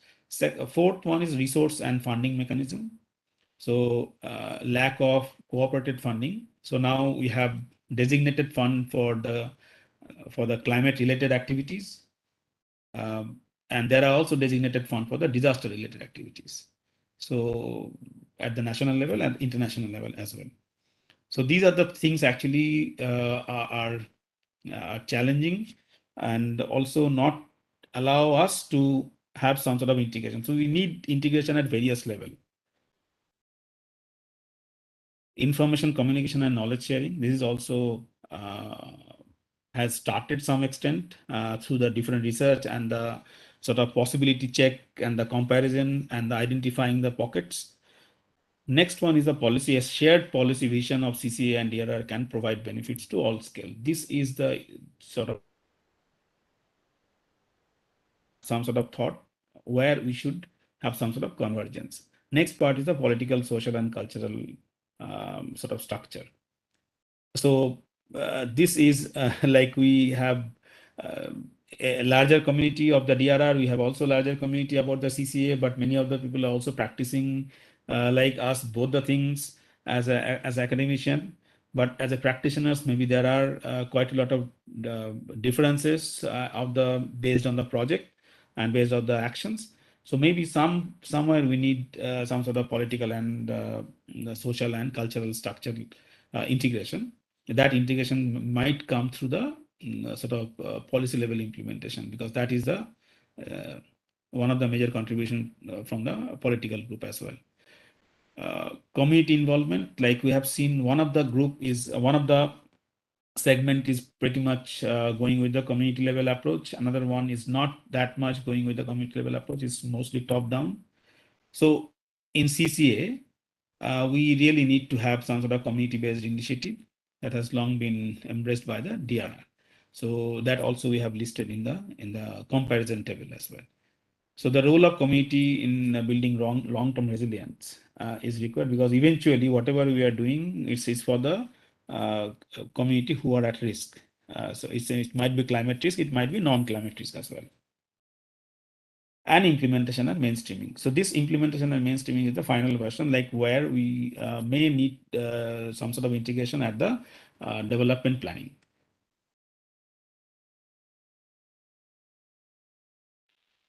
Fourth one is resource and funding mechanism. So lack of cooperative funding. So now we have designated fund for the climate related activities, and there are also designated fund for the disaster related activities. So at the national level and international level as well. So these are the things actually are challenging, and also not allow us to have some sort of integration. So we need integration at various levels. Information communication and knowledge sharing. This is also has started some extent through the different research and the sort of possibility check and the comparison and the identifying the pockets. Next one is the policy. A shared policy vision of CCA and DRR can provide benefits to all scale. This is the sort of some sort of thought where we should have some sort of convergence. Next part is the political, social, and cultural sort of structure. So this is like we have a larger community of the DRR. We have also larger community about the CCA, but many of the people are also practicing like us, both the things as academician. But as a practitioners, maybe there are quite a lot of differences based on the project and based on the actions. So maybe somewhere we need some sort of political and the social and cultural structure integration. That integration might come through the sort of policy level implementation, because that is the one of the major contribution from the political group as well. Community involvement, like we have seen, one of the segment is pretty much going with the community level approach. Another one is not that much going with the community level approach. It's mostly top down. So in CCA, we really need to have some sort of community-based initiative that has long been embraced by the DRR. So that also we have listed in the comparison table as well. So the role of community in building long-term resilience is required, because eventually whatever we are doing is for the community who are at risk. So it might be climate risk, it might be non-climate risk as well. And implementation and mainstreaming. So this implementation and mainstreaming is the final version, like where we may need some sort of integration at the development planning.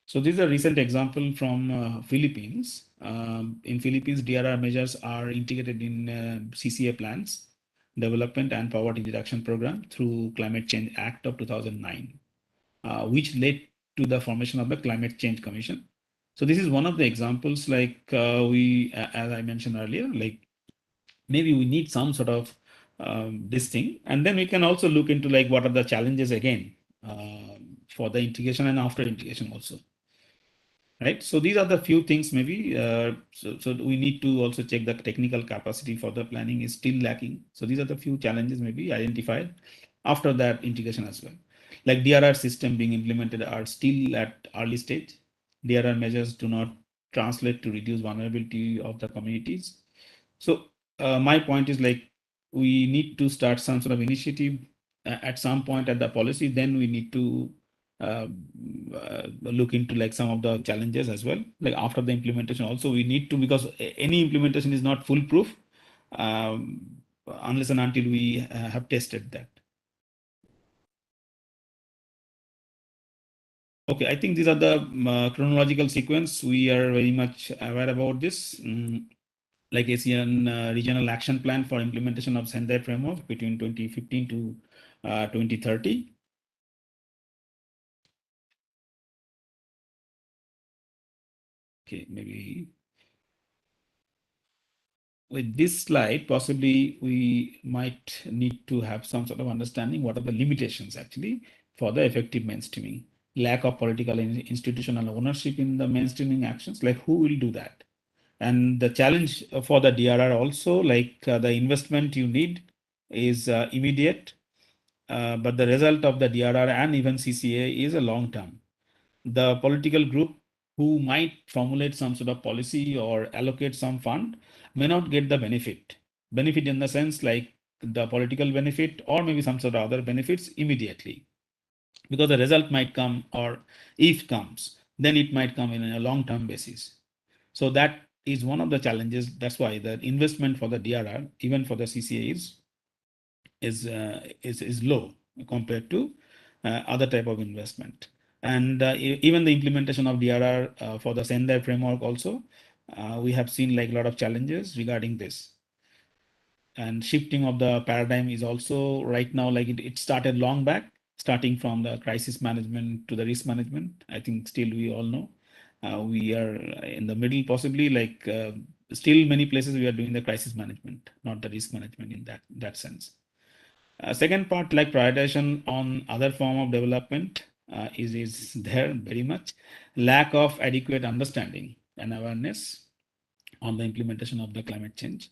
So this is a recent example from Philippines. In Philippines, DRR measures are integrated in CCA plans, development and poverty reduction program through Climate Change Act of 2009, which led to the formation of the Climate Change Commission. So this is one of the examples, like as I mentioned earlier, like maybe we need some sort of this thing, and then we can also look into like what are the challenges again for the integration and after integration also. Right. So these are the few things maybe. So we need to also check the technical capacity for the planning is still lacking. So these are the few challenges maybe identified after that integration as well. Like DRR system being implemented are still at early stage. DRR measures do not translate to reduce vulnerability of the communities. So my point is like we need to start some sort of initiative at some point at the policy. Then we need to look into like some of the challenges as well. Like after the implementation also we need to, because any implementation is not foolproof unless and until we have tested that. Okay, I think these are the chronological sequence. We are very much aware about this. Like ASEAN Regional Action Plan for implementation of Sendai framework between 2015 to 2030. Okay, maybe with this slide, possibly we might need to have some sort of understanding what are the limitations actually for the effective mainstreaming. Lack of political and institutional ownership in the mainstreaming actions, like who will do that? And the challenge for the DRR also, like the investment you need is immediate. but the result of the DRR and even CCA is a long term. The political group who might formulate some sort of policy or allocate some fund may not get the benefit. Benefit in the sense like the political benefit or maybe some sort of other benefits immediately, because the result might come, or if comes, then it might come in a long-term basis. So that is one of the challenges. That's why the investment for the DRR, even for the CCA, is low compared to other type of investment. And even the implementation of DRR for the Sendai framework also, we have seen like a lot of challenges regarding this. And shifting of the paradigm is also right now, like it started long back, starting from the crisis management to the risk management. I think still we all know we are in the middle, possibly, like still many places we are doing the crisis management, not the risk management in that sense. Second part, like prioritization on other form of development is there very much. Lack of adequate understanding and awareness on the implementation of the climate change.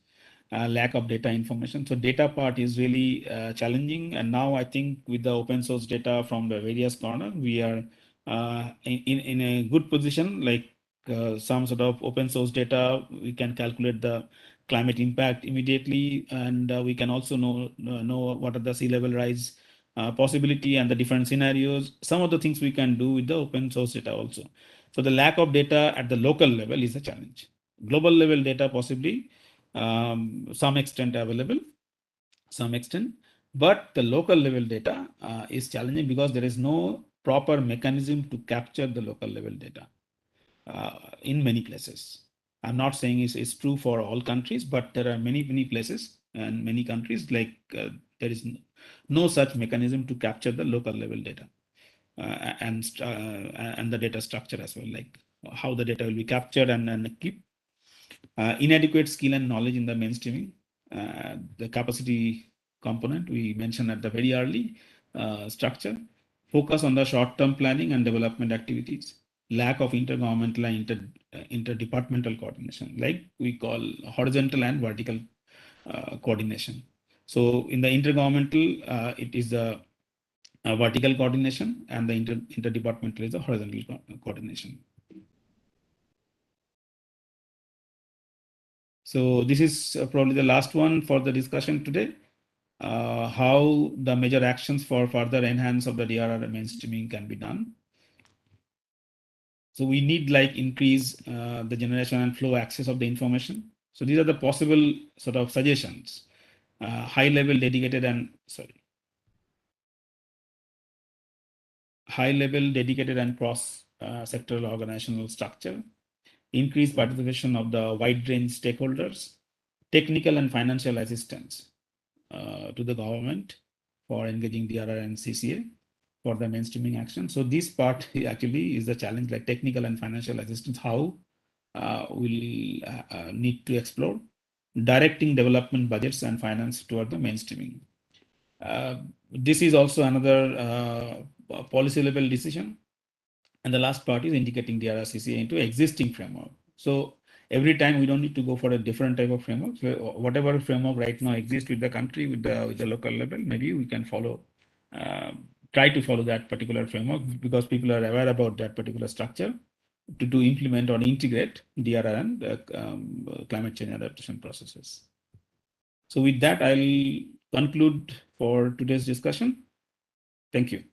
Lack of data information. So data part is really challenging. And now I think with the open source data from the various corners, we are in a good position, like some sort of open source data, we can calculate the climate impact immediately, and we can also know what are the sea level rise possibility and the different scenarios. Some of the things we can do with the open source data also. So the lack of data at the local level is a challenge. Global level data possibly some extent available, some extent, but the local level data is challenging because there is no proper mechanism to capture the local level data in many places. I'm not saying it's true for all countries, but there are many places and many countries like there is no such mechanism to capture the local level data and the data structure as well, like how the data will be captured and keep. Inadequate skill and knowledge in the mainstreaming. The capacity component we mentioned at the very early structure. Focus on the short-term planning and development activities. Lack of intergovernmental and interdepartmental coordination, like we call horizontal and vertical coordination. So in the intergovernmental, it is the vertical coordination, and the interdepartmental is the horizontal coordination. So this is probably the last one for the discussion today. How the major actions for further enhance of the DRR mainstreaming can be done. So we need like increase the generation and flow access of the information. So these are the possible sort of suggestions. High level dedicated and cross sectoral organizational structure. Increase participation of the wide range stakeholders. Technical and financial assistance to the government for engaging DRR and CCA for the mainstreaming action. So this part actually is the challenge, like technical and financial assistance, how we'll need to explore. Directing development budgets and finance toward the mainstreaming. This is also another policy level decision. And the last part is indicating DRR CCA into existing framework. So every time we don't need to go for a different type of framework. So whatever framework right now exists with the country, with the local level, maybe we can follow, try to follow that particular framework, because people are aware about that particular structure to implement or integrate DRR and climate change adaptation processes. So with that, I'll conclude for today's discussion. Thank you.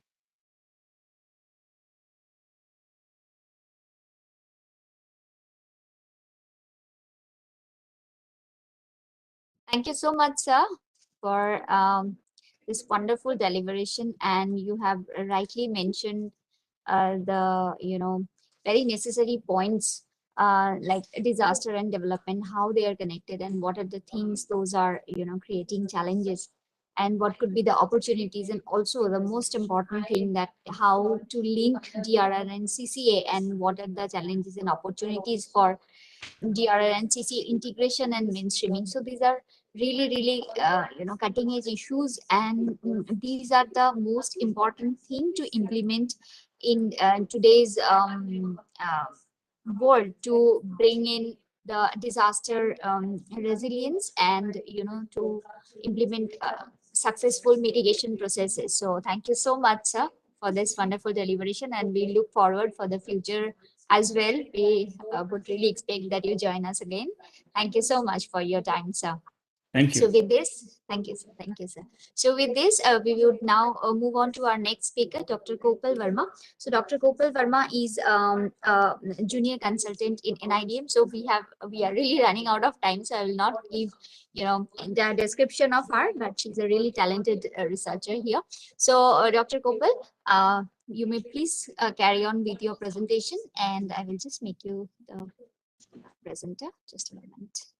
Thank you so much, sir, for this wonderful deliberation. And you have rightly mentioned the very necessary points like disaster and development, how they are connected, and what are the things those are creating challenges, and what could be the opportunities, and also the most important thing, that how to link DRR and CCA, and what are the challenges and opportunities for DRR and CCA integration and mainstreaming. So these are really cutting edge issues, and these are the most important thing to implement in today's world, to bring in the disaster resilience, and to implement successful mitigation processes. So thank you so much, sir, for this wonderful deliberation, and we look forward for the future as well. We would really expect that you join us again. Thank you so much for your time, sir. Thank So you. with this, thank you, sir. Thank you, sir. So with this, we would now move on to our next speaker, Dr. Cooper Verma. So Dr. Cooper Verma is junior consultant in NIDM. So we are really running out of time. So I will not give, the description of her, but she's a really talented researcher here. So Dr. Cooper, you may please carry on with your presentation, and I will just make you the presenter. Just a moment.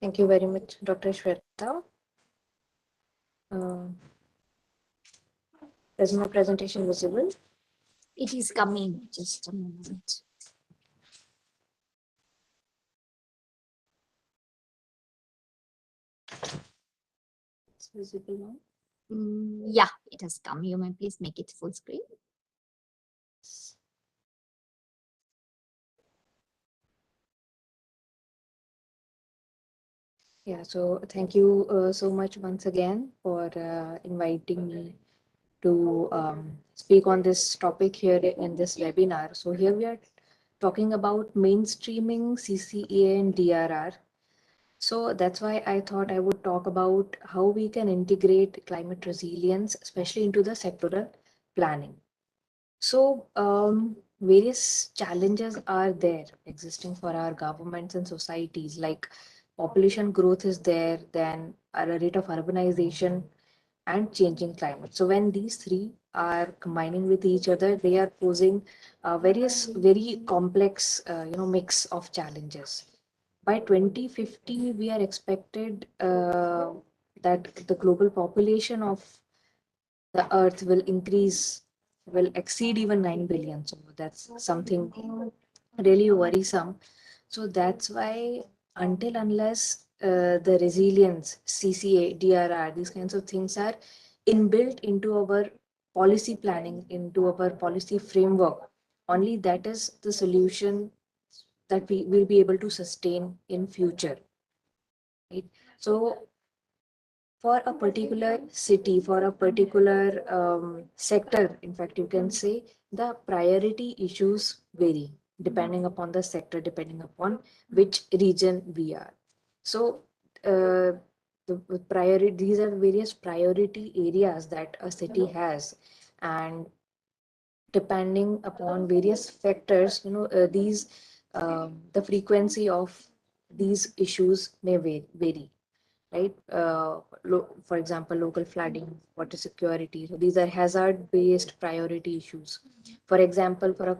Thank you very much, Dr. Shweta. Is my presentation visible? It is coming. Just a moment. It's visible now. Yeah, it has come. You may please make it full screen. Yeah, so thank you so much once again for inviting me to speak on this topic here in this webinar. So here we are talking about mainstreaming CCA and DRR. So that's why I thought I would talk about how we can integrate climate resilience, especially into the sectoral planning. So various challenges are there existing for our governments and societies, like population growth is there, then a rate of urbanization and changing climate. So when these three are combining with each other, they are posing various very complex, mix of challenges. By 2050, we are expected that the global population of the earth will exceed even 9 billion. So that's something really worrisome. So that's why unless the resilience, CCA, DRR, these kinds of things are inbuilt into our policy planning, into our policy framework, only that is the solution that we will be able to sustain in future. Right? So for a particular city, for a particular sector, in fact, you can say the priority issues vary depending upon the sector, depending upon which region we are. So these are various priority areas that a city has, and depending upon various factors, the frequency of these issues may vary, right? For example, local flooding, water security. So these are hazard-based priority issues. For example, for a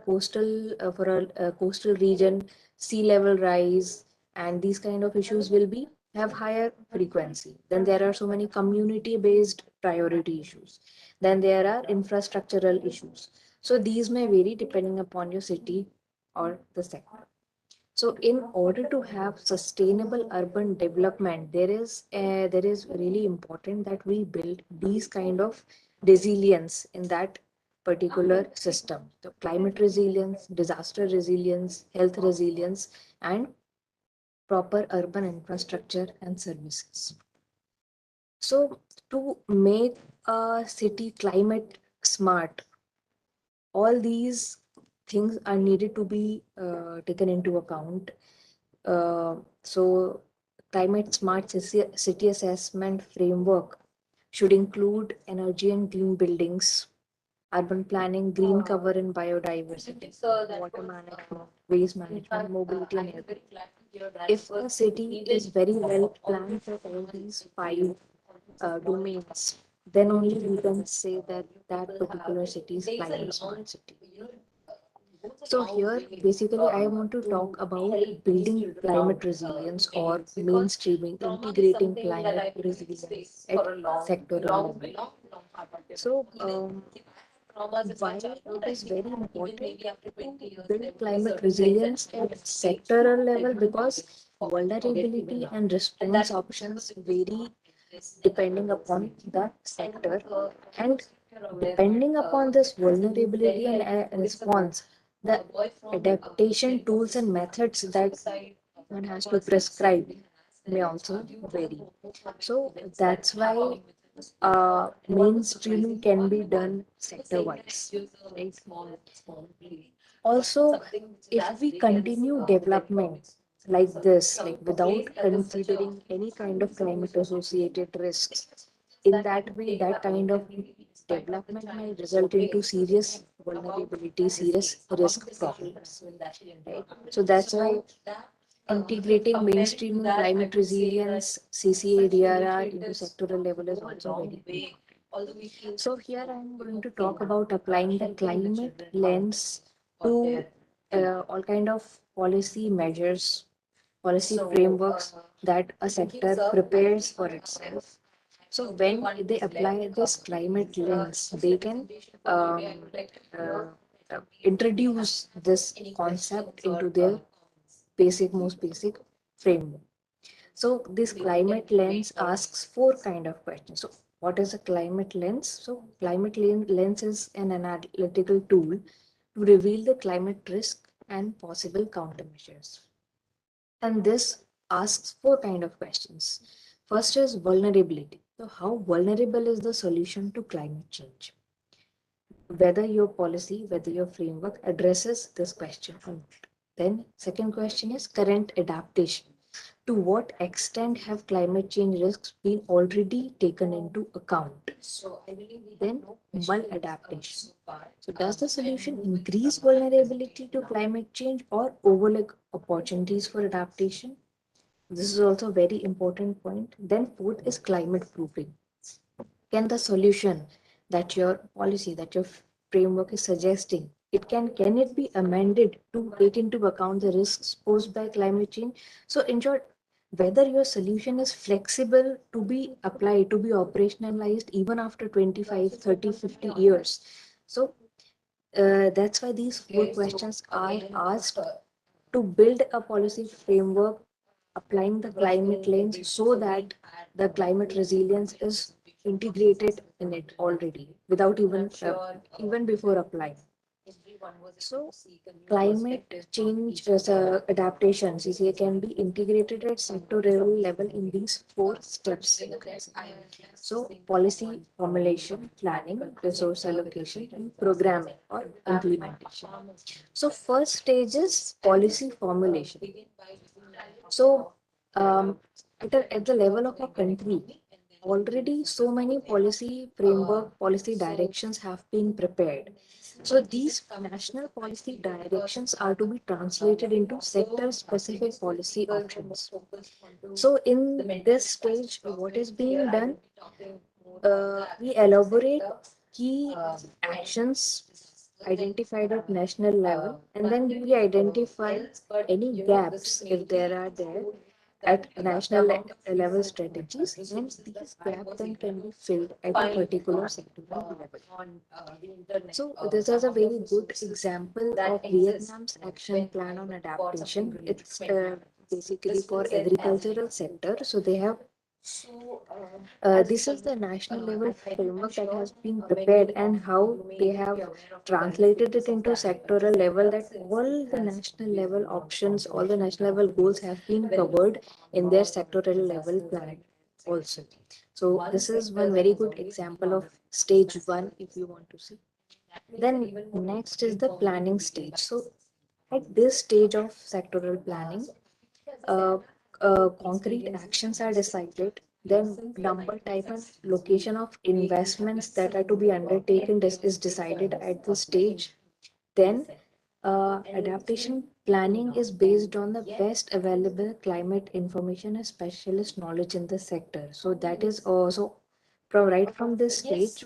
coastal region, sea level rise and these kind of issues will have higher frequency. Then there are so many community-based priority issues. Then there are infrastructural issues. So these may vary depending upon your city or the sector. So in order to have sustainable urban development, there is really important that we build these kind of resilience in that particular system. So climate resilience, disaster resilience, health resilience, and proper urban infrastructure and services. So to make a city climate smart, all these things are needed to be taken into account. So climate smart city assessment framework should include energy and green buildings, urban planning, green cover and biodiversity, water management, waste management, mobility and health. If a city is very well planned for all these five domains, then only we can say that that particular city is climate smart city. So here, basically, I want to talk about building climate resilience or mainstreaming, integrating climate resilience at sectoral level. So, why it is very important to build climate resilience at sectoral level, because vulnerability and response options vary depending upon the sector, and depending upon this vulnerability and response, the adaptation tools and methods that one has to prescribe may also vary. So that's why mainstreaming can be done sector-wise. Right? Also, if we continue development like this, like without considering any kind of climate-associated risks, in that way, that kind of development may result into serious vulnerability, serious risk problems. Right? So that's why integrating mainstreaming climate resilience, CCA, DRR into sectoral level is also very important. So here I'm going to talk about applying the climate lens to all kind of policy measures, policy frameworks that a sector prepares for itself. So when they apply this climate lens, they can um, uh, introduce this concept into their most basic framework. So this climate lens asks four kind of questions. So what is a climate lens? So lens is an analytical tool to reveal the climate risk and possible countermeasures. And this asks four kind of questions. First is vulnerability. So how vulnerable is the solution to climate change? Whether your policy, whether your framework addresses this question or not. Then second question is current adaptation. To what extent have climate change risks been already taken into account? Then maladaptation. So does the solution increase vulnerability to climate change or overlook opportunities for adaptation? This is also a very important point. Then fourth is climate proofing. Can the solution that your policy, that your framework is suggesting, can it be amended to take into account the risks posed by climate change? So in short, whether your solution is flexible to be applied, to be operationalized even after 25, 30, 50 years. So that's why these four questions are asked to build a policy framework applying the climate lens so that the climate resilience is integrated in it already without even before applying. So climate change as a adaptation CCA can be integrated at sectoral level in these four steps. So policy formulation, planning, resource allocation, and programming or implementation. So first stage is policy formulation. So at the level of a country, already so many policy framework, policy directions have been prepared. So these national policy directions are to be translated into sector-specific policy options. So in this stage, what is being done? We elaborate key actions identified at national level, and then we identify any gaps if there are there at national level strategies, and these gaps then can be filled at a particular sectoral level. So this is a very good example of Vietnam's action plan on adaptation. It's basically for agricultural sector. So they have this is the national level framework that has been prepared, and how they have translated it into sectoral level, that all the national level options, all the national level goals have been covered in their sectoral level plan also. So this is one very good example of stage one, if you want to see. Then next is the planning stage. So at this stage of sectoral planning, uh, concrete actions are decided, then number, type, and location of investments that are to be undertaken is decided at this stage. Then adaptation planning is based on the best available climate information and specialist knowledge in the sector. So that is also from this stage,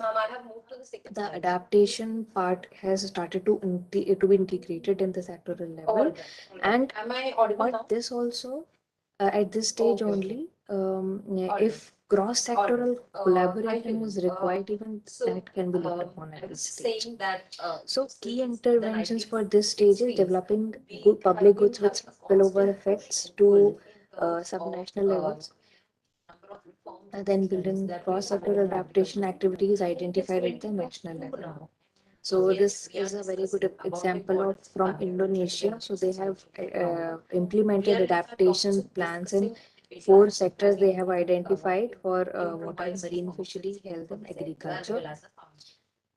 the adaptation part has started to be integrated in the sectoral level. And but this also at this stage only, if cross-sectoral collaboration is required, even that can be looked upon at this stage. So key interventions for this stage is developing good public goods with spillover effects to subnational levels, and then building cross-sectoral adaptation activities identified at the national level. So this is a very good example of from Indonesia. So they have implemented adaptation plans in 4 sectors they have identified for water, marine fishery, health, and agriculture.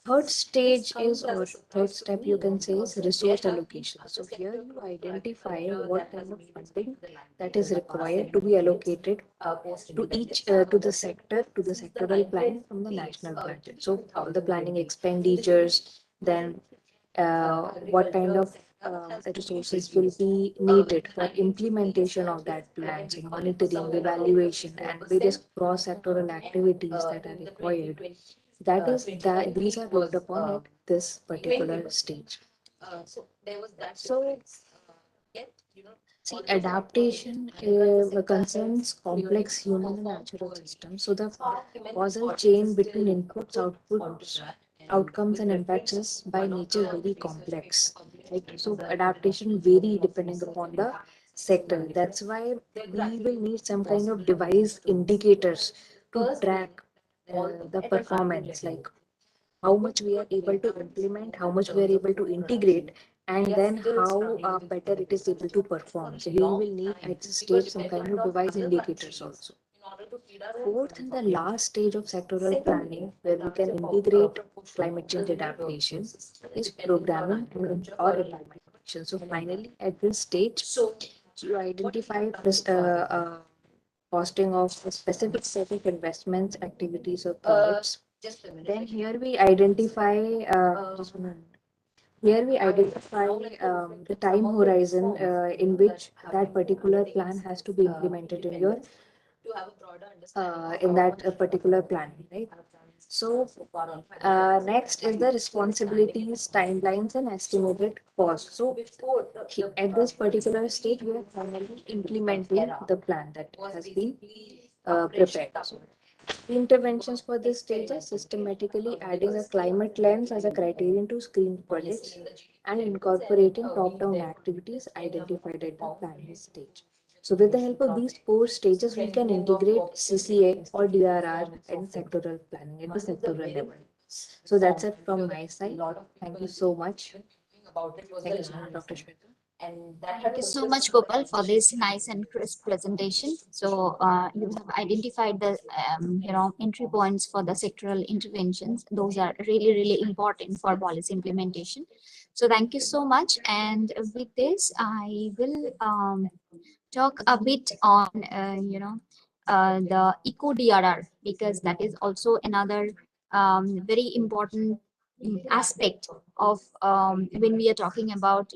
Third stage is, or third step you can say, is resource allocation. So here you identify what kind of funding that is required to be allocated to each to the sector, to the sectoral plan from the national budget. So all the planning expenditures, then what kind of resources will be needed for implementation of that plan, so monitoring, evaluation, and various cross-sectoral activities that are required. These are looked upon at this particular stage. So see, adaptation concerns complex human and natural systems. So the causal chain between inputs, outputs, outcomes, and impacts is by nature very complex. Right? So adaptation vary depending upon the sector. That's why we will need some kind of device indicators to track the performance, like how much we are able to implement, how much we are able to integrate, and then how better it is able to perform. So we will need at this stage some kind of device indicators also. Fourth and the last stage of sectoral planning, where we can integrate climate change adaptation, is programming or implementation. So finally, at this stage, you identify this costing of a specific set of investments, activities, or projects. Then here we identify the time horizon in which that particular plan has to be implemented in your in that particular plan, right? So next is the responsibilities, timelines, and estimated costs. So at this particular stage, we are finally implementing the plan that has been prepared. So interventions for this stage are systematically adding a climate lens as a criterion to screen projects and incorporating top-down activities identified at the planning stage. So with the help of these 4 stages, we can integrate CCA or DRR and sectoral planning at the sectoral level. So that's it from my side. Thank you so much. Thank you so much, Dr. Shweta. Thank you so much, Gopal, for this nice and crisp presentation. So you have identified the entry points for the sectoral interventions. Those are really, really important for policy implementation. So thank you so much. And with this, I will talk a bit on the eco DRR, because that is also another very important aspect of when we are talking about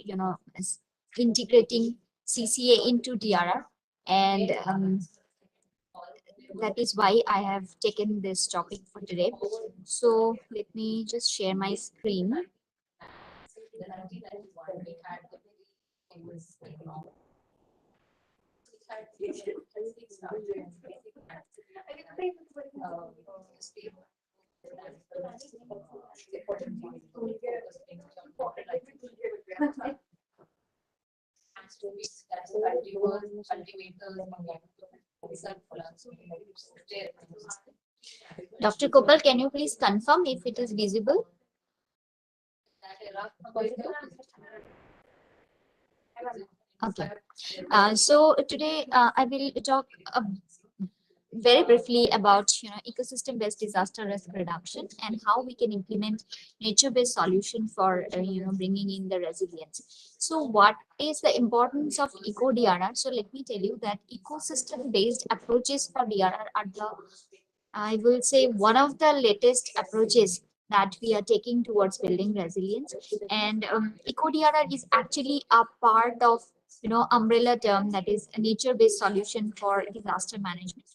integrating CCA into DRR, and that is why I have taken this topic for today. So let me just share my screen. Dr. Gopal, can you please confirm if it is visible? Okay. So today I will talk very briefly about ecosystem-based disaster risk reduction and how we can implement nature-based solution for bringing in the resilience. So what is the importance of eco DRR? So let me tell you that ecosystem-based approaches for DRR are the, I will say, one of the latest approaches that we are taking towards building resilience. And eco DRR is actually a part of umbrella term, that is a nature-based solution for disaster management.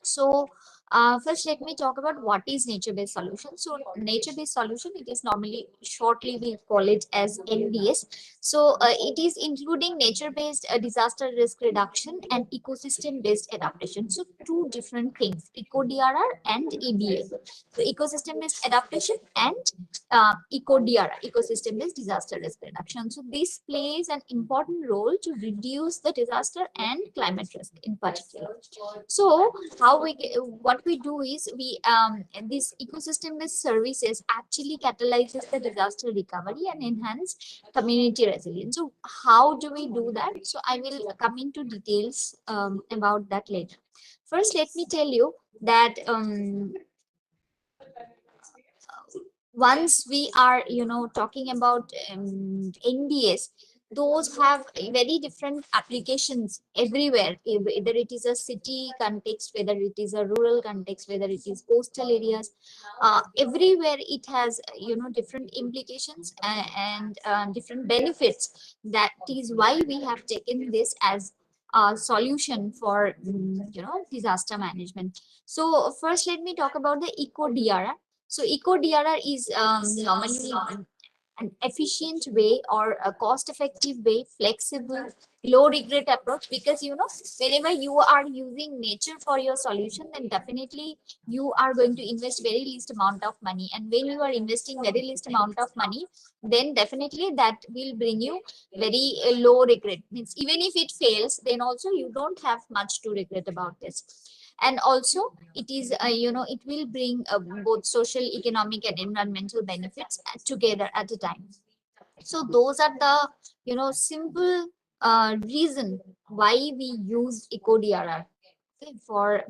So first, let me talk about what is nature-based solution. So nature-based solution, it is normally, shortly we call it as NBS. So it is including nature-based disaster risk reduction and ecosystem-based adaptation. So two different things, eco-DRR and EBA. So ecosystem-based adaptation and eco-DRR, ecosystem-based disaster risk reduction. So this plays an important role to reduce the disaster and climate risk in particular. So what we do is this ecosystem-based services actually catalyzes the disaster recovery and enhance community resilience. So how do we do that? So I will come into details about that later. First, let me tell you that once we are talking about NDS, those have very different applications everywhere, whether it is a city context, whether it is a rural context, whether it is coastal areas, everywhere it has different implications and different benefits. That is why we have taken this as a solution for disaster management. So first let me talk about the eco DRR. So eco DRR is normally an efficient way or a cost-effective way, flexible, low-regret approach. Because whenever you are using nature for your solution, then definitely you are going to invest very least amount of money. And when you are investing very least amount of money, then definitely that will bring you very low regret. Means even if it fails, then also you don't have much to regret about this. And also it is it will bring both social, economic and environmental benefits together at a time. So those are the simple reason why we use eco DRR, okay, for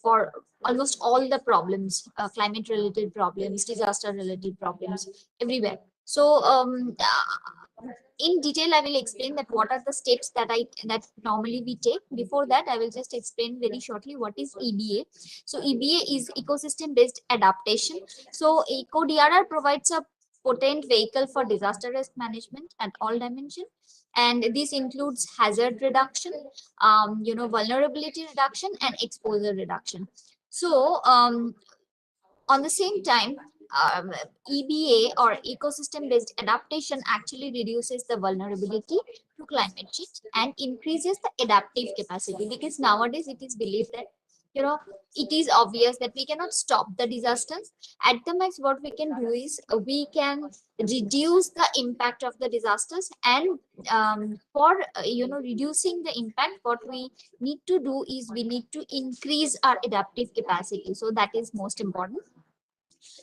for almost all the problems, climate related problems, disaster related problems, everywhere. So in detail I will explain that what are the steps that normally we take. Before that, I will just explain very shortly what is EBA. So EBA is ecosystem based adaptation. So eco DRR provides a potent vehicle for disaster risk management at all dimensions, and this includes hazard reduction, vulnerability reduction and exposure reduction. So on the same time, EBA or ecosystem based adaptation actually reduces the vulnerability to climate change and increases the adaptive capacity, because nowadays it is believed that it is obvious that we cannot stop the disasters. At the max, what we can do is we can reduce the impact of the disasters, and for reducing the impact, what we need to do is we need to increase our adaptive capacity. So that is most important.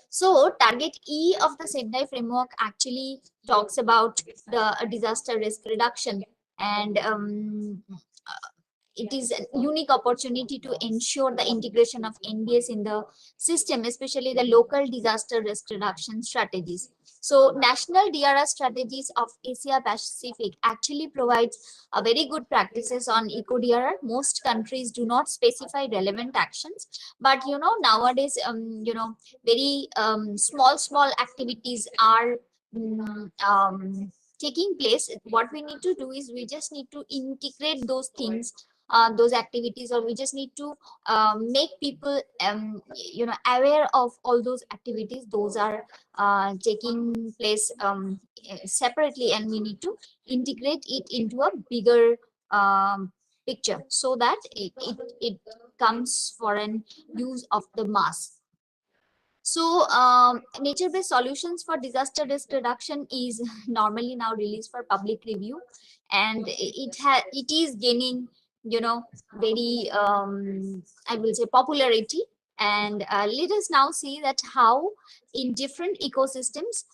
So target E of the Sendai framework actually talks about the disaster risk reduction, and it is a unique opportunity to ensure the integration of NDS in the system, especially the local disaster risk reduction strategies. So national DRR strategies of Asia Pacific actually provides a very good practices on eco DRR. Most countries do not specify relevant actions, but nowadays very small activities are taking place. What we need to do is we just need to integrate those things, those activities, or we just need to make people aware of all those activities. Those are taking place separately, and we need to integrate it into a bigger picture so that it comes for an use of the mass. So nature-based solutions for disaster risk reduction is normally now released for public review, and it is gaining very I will say popularity. And let us now see that how in different ecosystems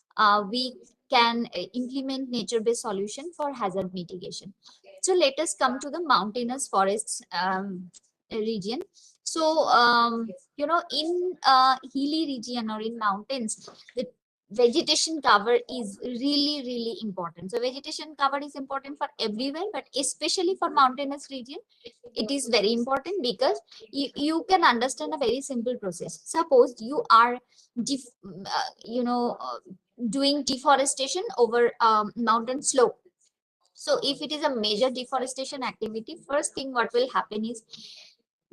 we can implement nature-based solution for hazard mitigation. So let us come to the mountainous forests region. So in hilly region or in mountains, the vegetation cover is really important. So vegetation cover is important for everywhere, but especially for mountainous region it is very important, because you can understand a very simple process. Suppose you are doing deforestation over mountain slope. So if it is a major deforestation activity, first thing what will happen is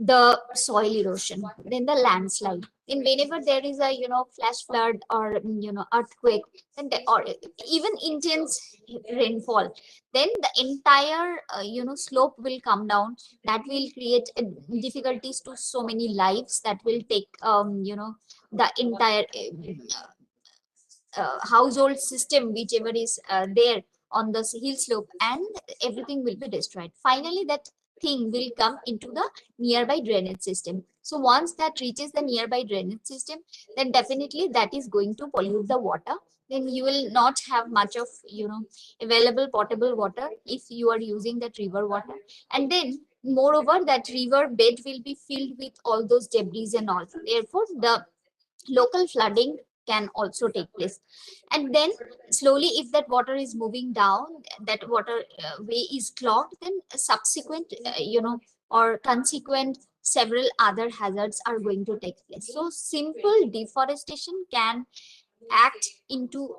the soil erosion, then the landslide. Then whenever there is a flash flood or earthquake, then or even intense rainfall, then the entire slope will come down. That will create difficulties to so many lives. That will take the entire household system, whichever is there on the hill slope, and everything will be destroyed. Finally, that thing will come into the nearby drainage system. So once that reaches the nearby drainage system, then definitely that is going to pollute the water. Then you will not have much of available potable water if you are using that river water. And then moreover, that river bed will be filled with all those debris and all. Therefore, the local flooding can also take place. And then slowly, if that water is moving down, that water way is clogged, then subsequent or consequent several other hazards are going to take place. So simple deforestation can act into,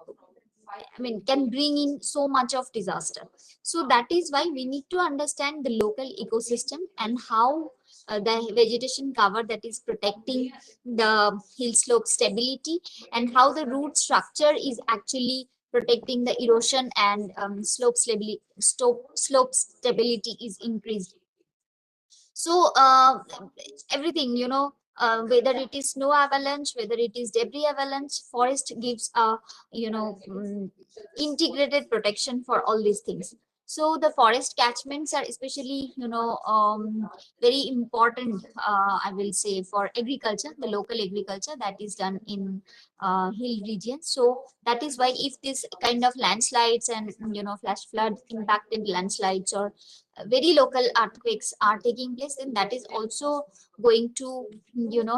can bring in so much of disaster. So that is why we need to understand the local ecosystem and how the vegetation cover that is protecting the hill slope stability, and how the root structure is actually protecting the erosion, and slope stability is increased. So everything, whether it is snow avalanche, whether it is debris avalanche, forest gives a integrated protection for all these things. So the forest catchments are especially very important, I will say, for agriculture, the local agriculture that is done in hill regions. So that is why if this kind of landslides and flash flood impacted landslides or very local earthquakes are taking place, then that is also going to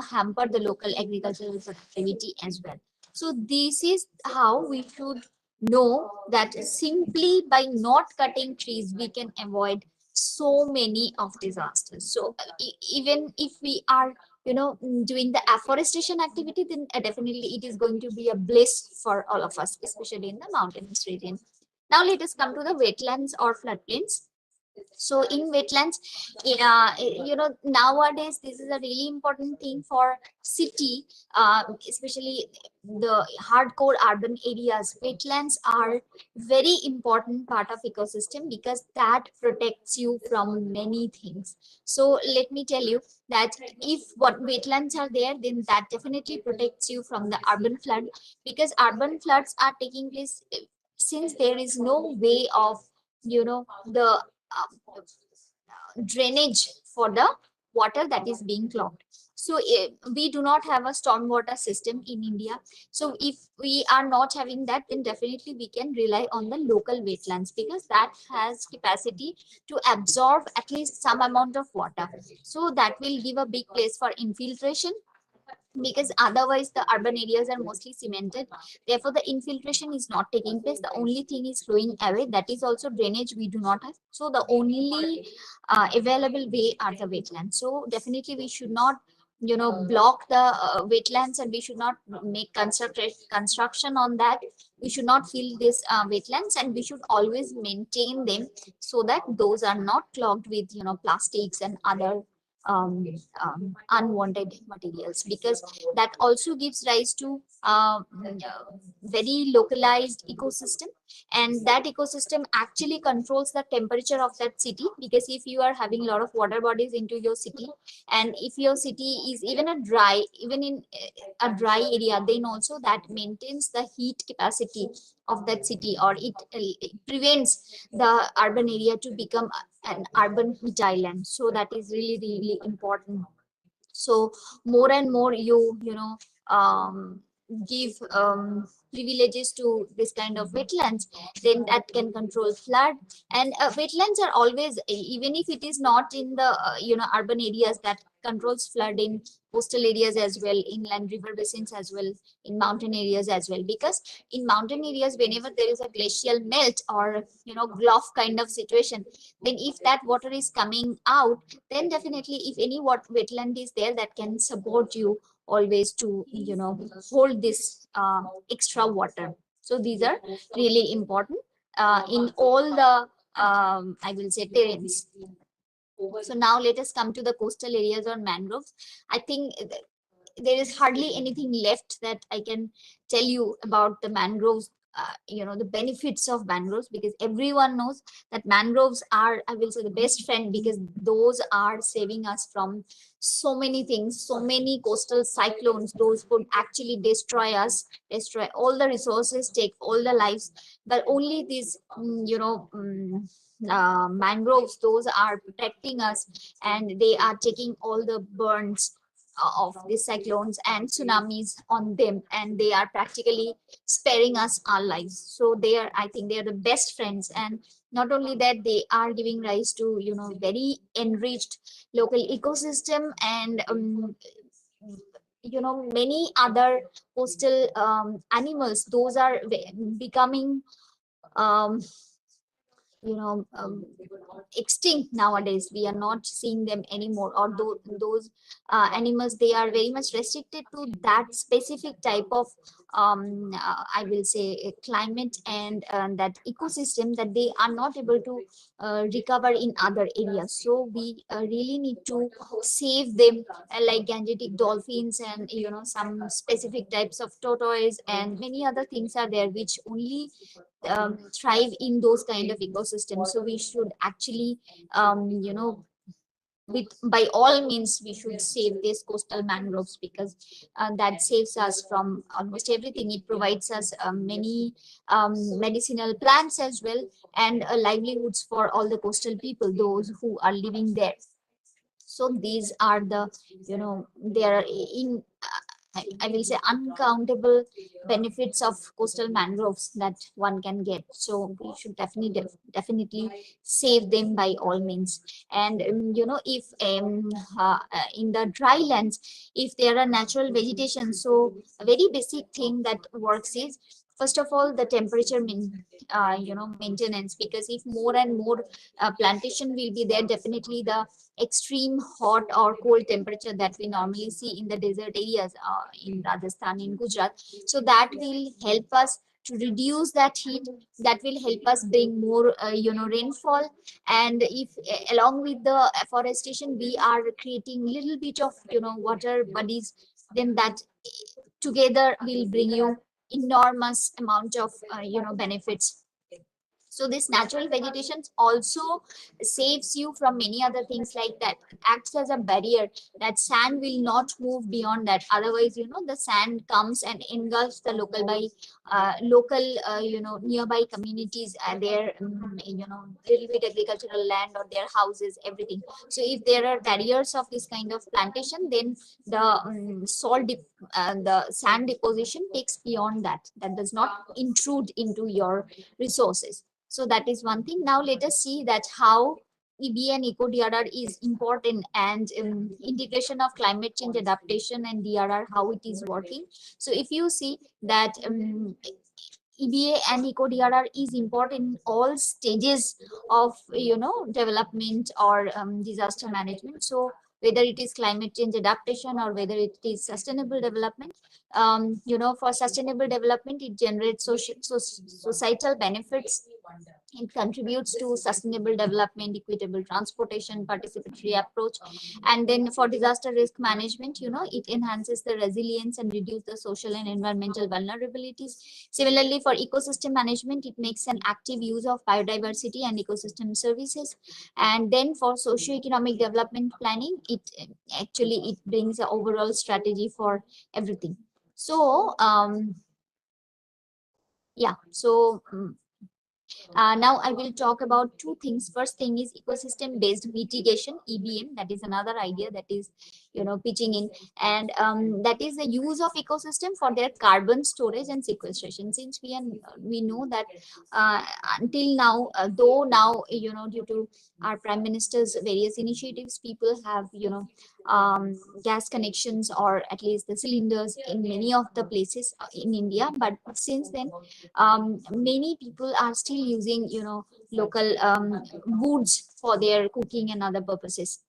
hamper the local agricultural productivity as well. So this is how we should know that simply by not cutting trees we can avoid so many of disasters. So even if we are doing the afforestation activity, then definitely it is going to be a bliss for all of us, especially in the mountainous region. Now let us come to the wetlands or floodplains. So in wetlands, nowadays this is a really important thing for city, especially the hardcore urban areas. Wetlands are very important part of ecosystem because that protects you from many things. So let me tell you that if what wetlands are there, then that definitely protects you from the urban flood, because urban floods are taking place since there is no way of the drainage for the water that is being clogged. So we do not have a stormwater system in India. So if we are not having that, then definitely we can rely on the local wetlands, because that has capacity to absorb at least some amount of water. So that will give a big place for infiltration, because otherwise the urban areas are mostly cemented. Therefore the infiltration is not taking place. The only thing is flowing away, that is also drainage we do not have. So the only available way are the wetlands. So definitely we should not block the wetlands, and we should not make construction on that. We should not fill this wetlands, and we should always maintain them so that those are not clogged with plastics and other unwanted materials, because that also gives rise to very localized ecosystem, and that ecosystem actually controls the temperature of that city. Because if you are having a lot of water bodies into your city, and if your city is even in a dry area, then also that maintains the heat capacity of that city, or it prevents the urban area to become an urban heat island. So that is really really important. So more and more give privileges to this kind of wetlands, then that can control flood. And wetlands are always, even if it is not in the urban areas, that controls flood in coastal areas as well, inland river basins as well, in mountain areas as well. Because in mountain areas, whenever there is a glacial melt or Glough kind of situation, then if that water is coming out, then definitely if any wetland is there, that can support you always to hold this extra water. So these are really important in all the I will say terrains. So now let us come to the coastal areas or mangroves. I think there is hardly anything left that I can tell you about the mangroves, the benefits of mangroves, because everyone knows that mangroves are, I will say, the best friend, because those are saving us from so many things, so many coastal cyclones. Those could actually destroy us, destroy all the resources, take all the lives, but only these, mangroves, those are protecting us, and they are taking all the burns of the cyclones and tsunamis on them, and they are practically sparing us our lives. So they are, I think they are the best friends. And not only that, they are giving rise to very enriched local ecosystem, and many other coastal animals, those are becoming um, you know um, extinct nowadays. We are not seeing them anymore, or those animals, they are very much restricted to that specific type of I will say a climate, and that ecosystem, that they are not able to recover in other areas. So we really need to save them, like gangetic dolphins, and some specific types of tortoise, and many other things are there which only thrive in those kind of ecosystems. So we should actually with by all means we should save these coastal mangroves, because that saves us from almost everything. It provides us many medicinal plants as well, and livelihoods for all the coastal people, those who are living there. So these are the, they are in I will say uncountable benefits of coastal mangroves that one can get. So we should definitely save them by all means. And if in the dry lands, if there are natural vegetation, so a very basic thing that works is, first of all, the temperature maintenance, because if more and more plantation will be there, definitely the extreme hot or cold temperature that we normally see in the desert areas in Rajasthan, in Gujarat, so that will help us to reduce that heat. That will help us bring more rainfall. And if along with the afforestation we are creating little bit of water bodies, then that together will bring you enormous amount of benefits. So this natural vegetation also saves you from many other things, like that acts as a barrier, that sand will not move beyond that. Otherwise, the sand comes and engulfs the local nearby communities and their little bit agricultural land or their houses, everything. So if there are barriers of this kind of plantation, then the the sand deposition takes beyond that. That does not intrude into your resources. So that is one thing. Now let us see that how EBA and Eco DRR is important, and integration of climate change adaptation and DRR, how it is working. So if you see that EBA and Eco DRR is important in all stages of development or disaster management. So whether it is climate change adaptation or whether it is sustainable development, for sustainable development, it generates societal benefits. It contributes to sustainable development, equitable transportation, participatory approach. And then for disaster risk management, it enhances the resilience and reduce the social and environmental vulnerabilities. Similarly, for ecosystem management, it makes an active use of biodiversity and ecosystem services. And then for socio-economic development planning, it brings an overall strategy for everything. So yeah, so now I will talk about two things. First thing is ecosystem-based mitigation, EBM. That is another idea that is, pitching in, and that is the use of ecosystem for their carbon storage and sequestration. Since we know that until now, though now due to our Prime Minister's various initiatives, people have gas connections, or at least the cylinders, in many of the places in India. But since then, many people are still using local woods for their cooking and other purposes.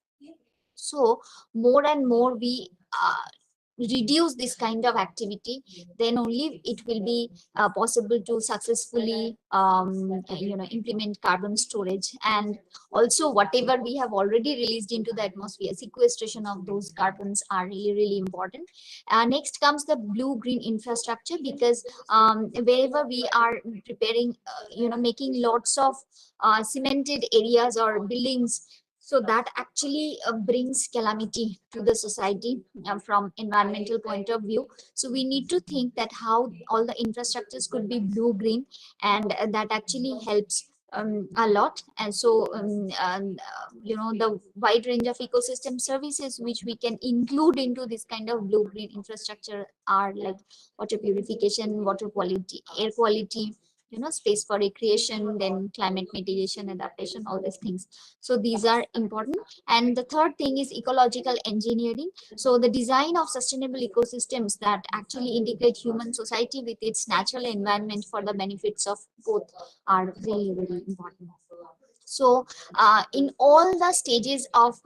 So more and more we reduce this kind of activity, then only it will be possible to successfully implement carbon storage. And also whatever we have already released into the atmosphere, sequestration of those carbons are really important. Next comes the blue green infrastructure, because wherever we are preparing making lots of cemented areas or buildings, so that actually brings calamity to the society from environmental point of view. So we need to think that how all the infrastructures could be blue green, and that actually helps a lot. And so the wide range of ecosystem services which we can include into this kind of blue green infrastructure are like water purification, water quality, air quality, space for recreation, then climate mitigation, adaptation, all these things. So these are important. And the third thing is ecological engineering. So the design of sustainable ecosystems that actually integrate human society with its natural environment for the benefits of both are really important. So in all the stages of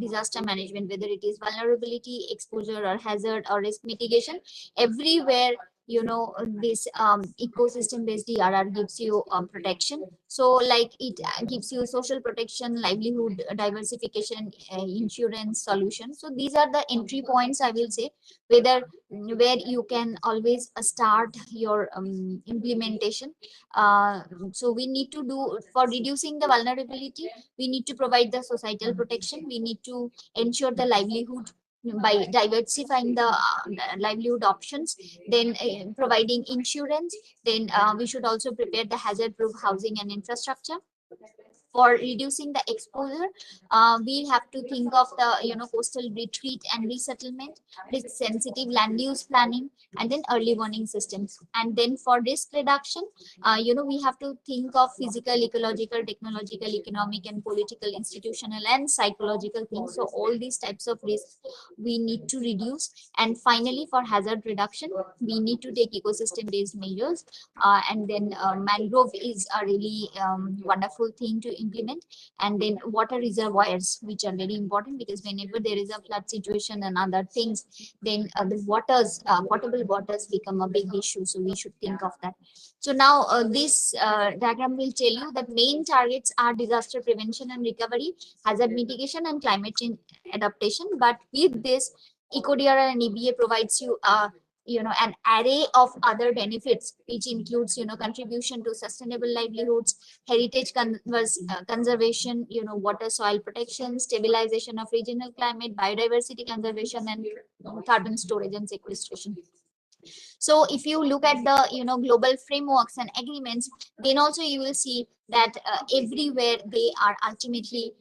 disaster management, whether it is vulnerability, exposure, or hazard, or risk mitigation, everywhere this ecosystem based DRR gives you protection. So like it gives you social protection, livelihood diversification, insurance solution. So these are the entry points, I will say, where you can always start your implementation. So we need to do, for reducing the vulnerability, we need to provide the societal protection, we need to ensure the livelihood by diversifying the livelihood options, then providing insurance, then we should also prepare the hazard proof housing and infrastructure. For reducing the exposure, we have to think of the coastal retreat and resettlement, risk sensitive land use planning, and then early warning systems. And then for risk reduction, we have to think of physical, ecological, technological, economic, and political, institutional, and psychological things. So all these types of risks we need to reduce. And finally, for hazard reduction, we need to take ecosystem based measures. And then mangrove is a really wonderful thing to implement. And then water reservoirs, which are very important, because whenever there is a flood situation and other things, then the potable waters become a big issue. So we should think of that. So now this diagram will tell you that main targets are disaster prevention and recovery, hazard mitigation, and climate change adaptation. But with this, EcoDRR and EBA provides you an array of other benefits, which includes contribution to sustainable livelihoods, heritage conservation, water soil protection, stabilization of regional climate, biodiversity conservation, and carbon storage and sequestration. So if you look at the global frameworks and agreements, then also you will see that everywhere they are ultimately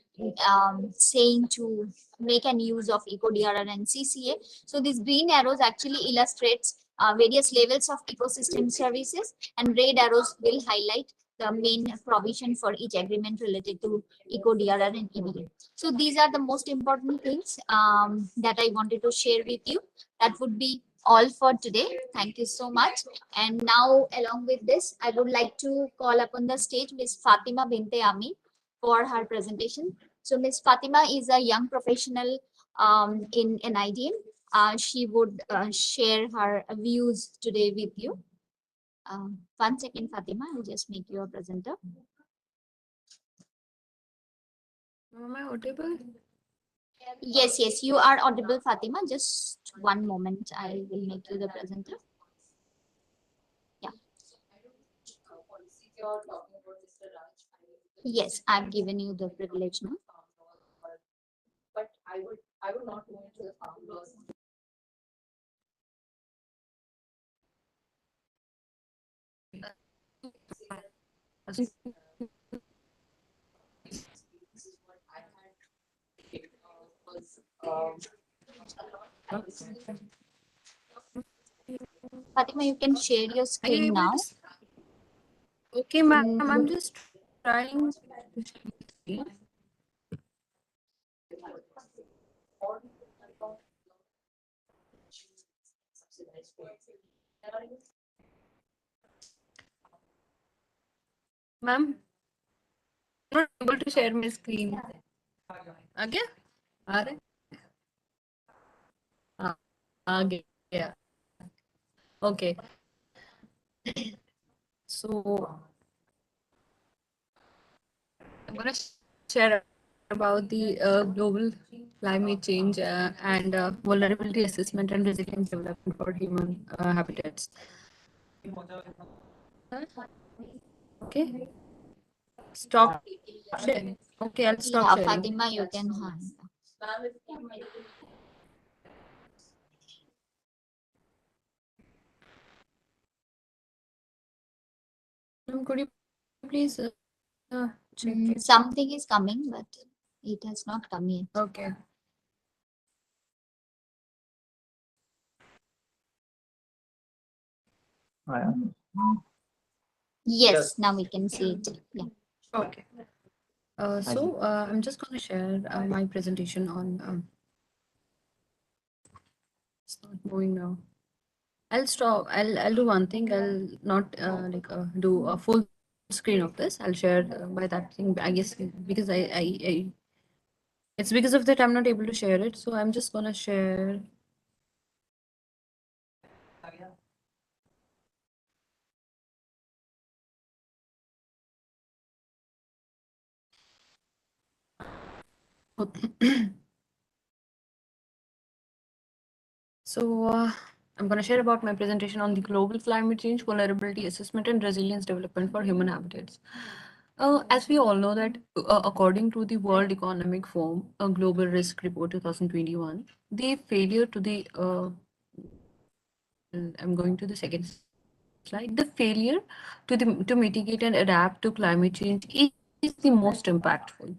saying to make an use of EcoDRR and CCA. So these green arrows actually illustrates various levels of ecosystem services, and red arrows will highlight the main provision for each agreement related to EcoDRR and EBA. So these are the most important things that I wanted to share with you. That would be all for today. Thank you so much. And now, along with this, I would like to call upon the stage Ms. Fatima Binte Ami for her presentation. So Ms. Fatima is a young professional in NIDM. She would share her views today with you. 1 second, Fatima, I'll just make you a presenter. Am I audible? Yes, you are audible, Fatima. Just one moment, I will make you the presenter. Yeah. Yes, I've given you the privilege now. But I would not go into the founders. Fatima, you can share your screen now. Okay, ma'am, I'm just trying to share my screen. Ma'am, I'm not able to share my screen. Again? Are Yeah. Okay. So I'm going to share about the global climate change and vulnerability assessment and resilience development for human habitats. Okay. Stop sharing. Okay, I'll stop Yeah, sharing. Fatima, you can hand. Could you please check it? Something is coming, but it has not come yet. Okay. Yes, now we can see it. Yeah. Okay. So I'm just going to share my presentation on. It's not moving now. I'll stop. I'll do one thing. I'll not do a full screen of this. I'll share by that thing. I guess because I it's because of that I'm not able to share it. So I'm just gonna share. So I'm going to share about my presentation on the global climate change, vulnerability assessment, and resilience development for human habitats. As we all know that according to the World Economic Forum, a Global Risk Report 2021, the failure to the I'm going to the second slide. The failure to mitigate and adapt to climate change is the most impactful.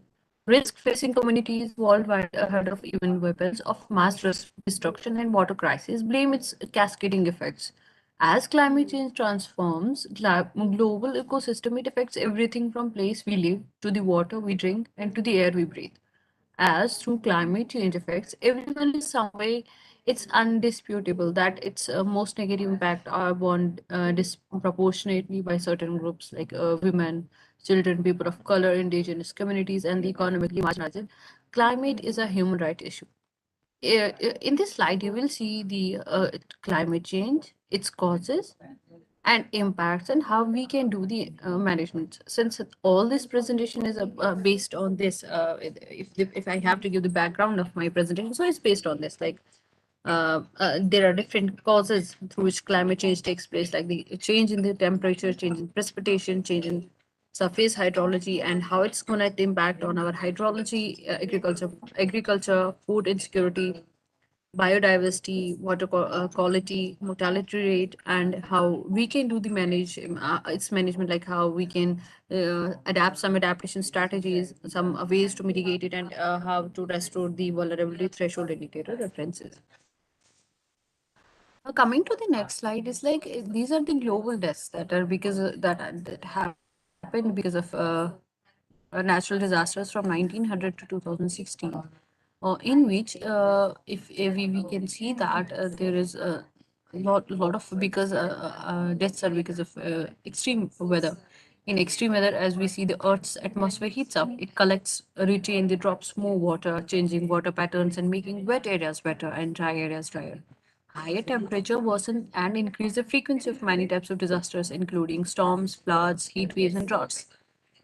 Risk facing communities worldwide ahead of even weapons of mass destruction and water crisis blame its cascading effects. As climate change transforms global ecosystem, it affects everything from place we live to the water we drink and to the air we breathe. As through climate change affects everyone in some way, it's undisputable that its most negative impact are borne disproportionately by certain groups like women, children, people of color, indigenous communities, and the economically marginalized. Climate is a human right issue. In this slide, you will see the climate change, its causes, and impacts, and how we can do the management. Since all this presentation is based on this, if I have to give the background of my presentation, so it's based on this. Like there are different causes through which climate change takes place, like the change in the temperature, change in precipitation, change in surface hydrology, and how it's going to impact on our hydrology, agriculture, food insecurity, biodiversity, quality, mortality rate, and how we can do the its management, like how we can adapt some adaptation strategies, some ways to mitigate it, and how to restore the vulnerability threshold indicator references. Coming to the next slide is like these are the global deaths that are because that happened because of natural disasters from 1900 to 2016, in which we can see that there is a lot of because deaths are because of extreme weather. In extreme weather, as we see, the Earth's atmosphere heats up. It collects, retain, the drops more water, changing water patterns and making wet areas wetter and dry areas drier. Higher temperature worsen and increase the frequency of many types of disasters, including storms, floods, heat waves, and droughts.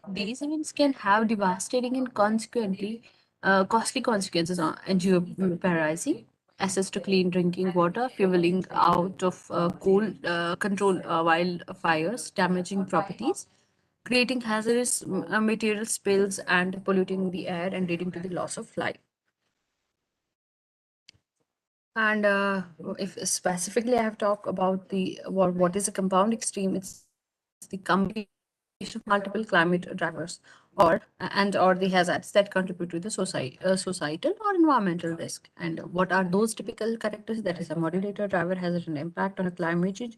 These events can have devastating and consequently costly consequences on geoparasy, access to clean drinking water, fueling out of coal control wildfires, damaging properties, creating hazardous material spills, and polluting the air and leading to the loss of life. And if specifically I have talked about the what is a compound extreme, it's the combination of multiple climate drivers or the hazards that contribute to the societal or environmental risk. And what are those typical characters? That is, a modulator driver has an impact on a climate change.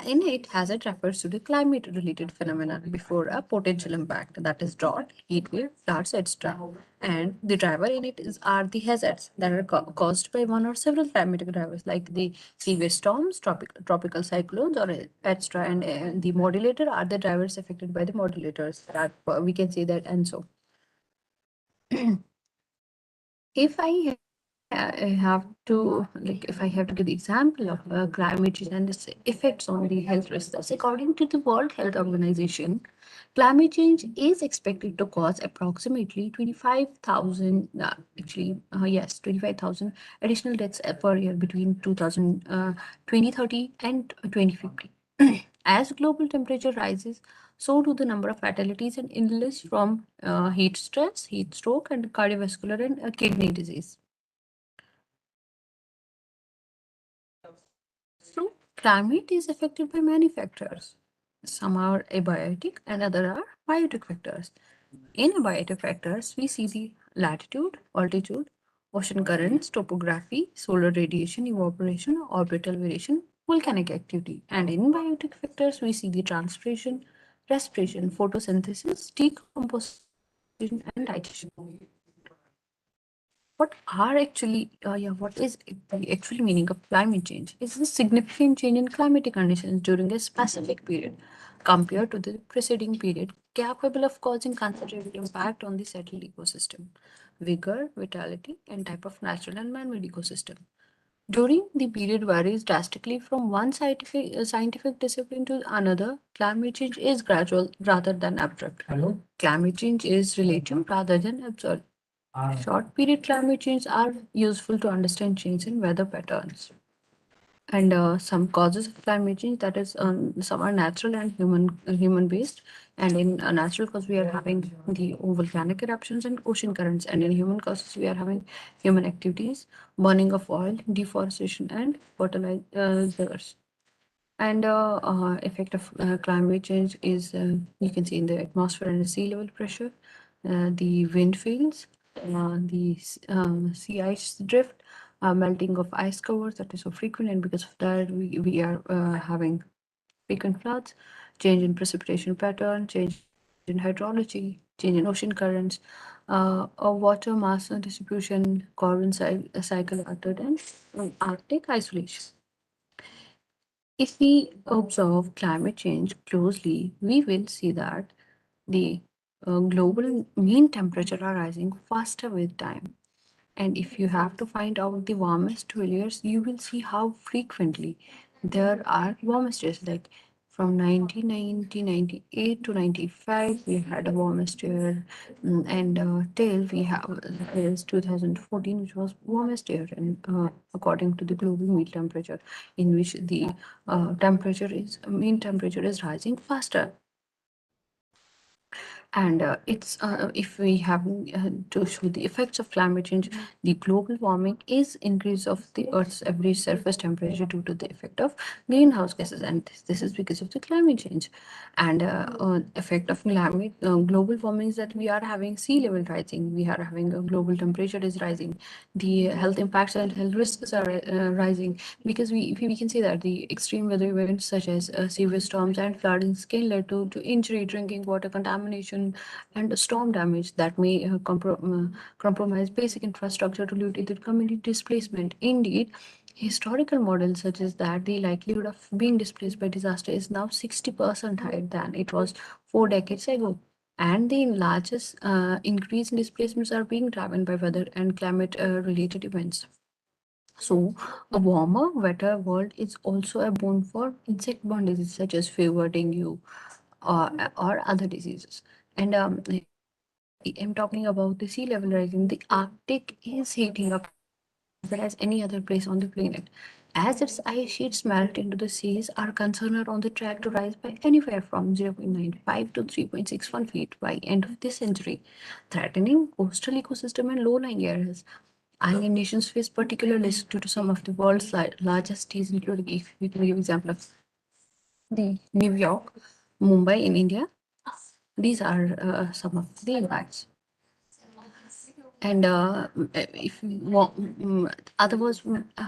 In it, hazard refers to the climate related phenomena before a potential impact, that is drought, heat wave, floods, etc. And the driver in it are the hazards that are caused by one or several climatic drivers like the severe storms, tropical cyclones, or etc. And the modulator are the drivers affected by the modulators. That we can say that. And so, if I I have to, like, if I have to give the example of climate change and its effects on the health risks, according to the World Health Organization, climate change is expected to cause approximately 25,000, yes, 25,000 additional deaths per year between 2030 and 2050. As global temperature rises, so do the number of fatalities and illness from heat stress, heat stroke, and cardiovascular and kidney disease. So, climate is affected by many factors. Some are abiotic and other are biotic factors. In abiotic factors, we see the latitude, altitude, ocean currents, topography, solar radiation, evaporation, orbital variation, volcanic activity. And in biotic factors, we see the transpiration, respiration, photosynthesis, decomposition, and digestion. What are actually, what is the actual meaning of climate change? It's a significant change in climatic conditions during a specific period compared to the preceding period, capable of causing considerable impact on the settled ecosystem, vigor, vitality, and type of natural and man-made ecosystem. During the period varies drastically from one scientific discipline to another. Climate change is gradual rather than abrupt. Climate change is relative rather than absolute. Short period climate change are useful to understand change in weather patterns. And some causes of climate change, that is, some are natural and human based. And in natural cause, we are having the volcanic eruptions and ocean currents. And in human causes, we are having human activities, burning of oil, deforestation, and fertilizers. And effect of climate change is you can see in the atmosphere and the sea level pressure, the wind fields, sea ice drift, melting of ice covers that is so frequent, and because of that we are having frequent floods, change in precipitation pattern, change in hydrology, change in ocean currents, a water mass distribution, carbon cycle altered, and Arctic isolation. If we observe climate change closely, we will see that the global mean temperature are rising faster with time. And if you have to find out the warmest years, you will see how frequently there are warmest years. Like from 1998 to 95, we had a warmest year, and till we have is 2014, which was warmest year, and according to the global mean temperature, in which the mean temperature is rising faster. And if we have to show the effects of climate change, the global warming is increase of the Earth's average surface temperature due to the effect of greenhouse gases, and this is because of the climate change. And effect of climate global warming is that we are having sea level rising, we are having a global temperature is rising, the health impacts and health risks are rising, because we can say that the extreme weather events such as severe storms and floodings can lead to injury, drinking water contamination, and storm damage that may compromise basic infrastructure related to community displacement. Indeed, historical models suggest that the likelihood of being displaced by disaster is now 60% higher than it was 4 decades ago. And the largest increase in displacements are being driven by weather and climate related events. So, a warmer, wetter world is also a boon for insect-borne diseases such as fever, dengue, or other diseases. And I am talking about the sea level rising. The Arctic is heating up as well as any other place on the planet. As its ice sheets melt into the seas, are concerned are on the track to rise by anywhere from 0.95 to 3.61 feet by end of this century, threatening coastal ecosystem and low-lying areas. Island nations face particular risk due to some of the world's largest cities, including, if we can give example of the New York, Mumbai in India. These are some of the impacts. And if other was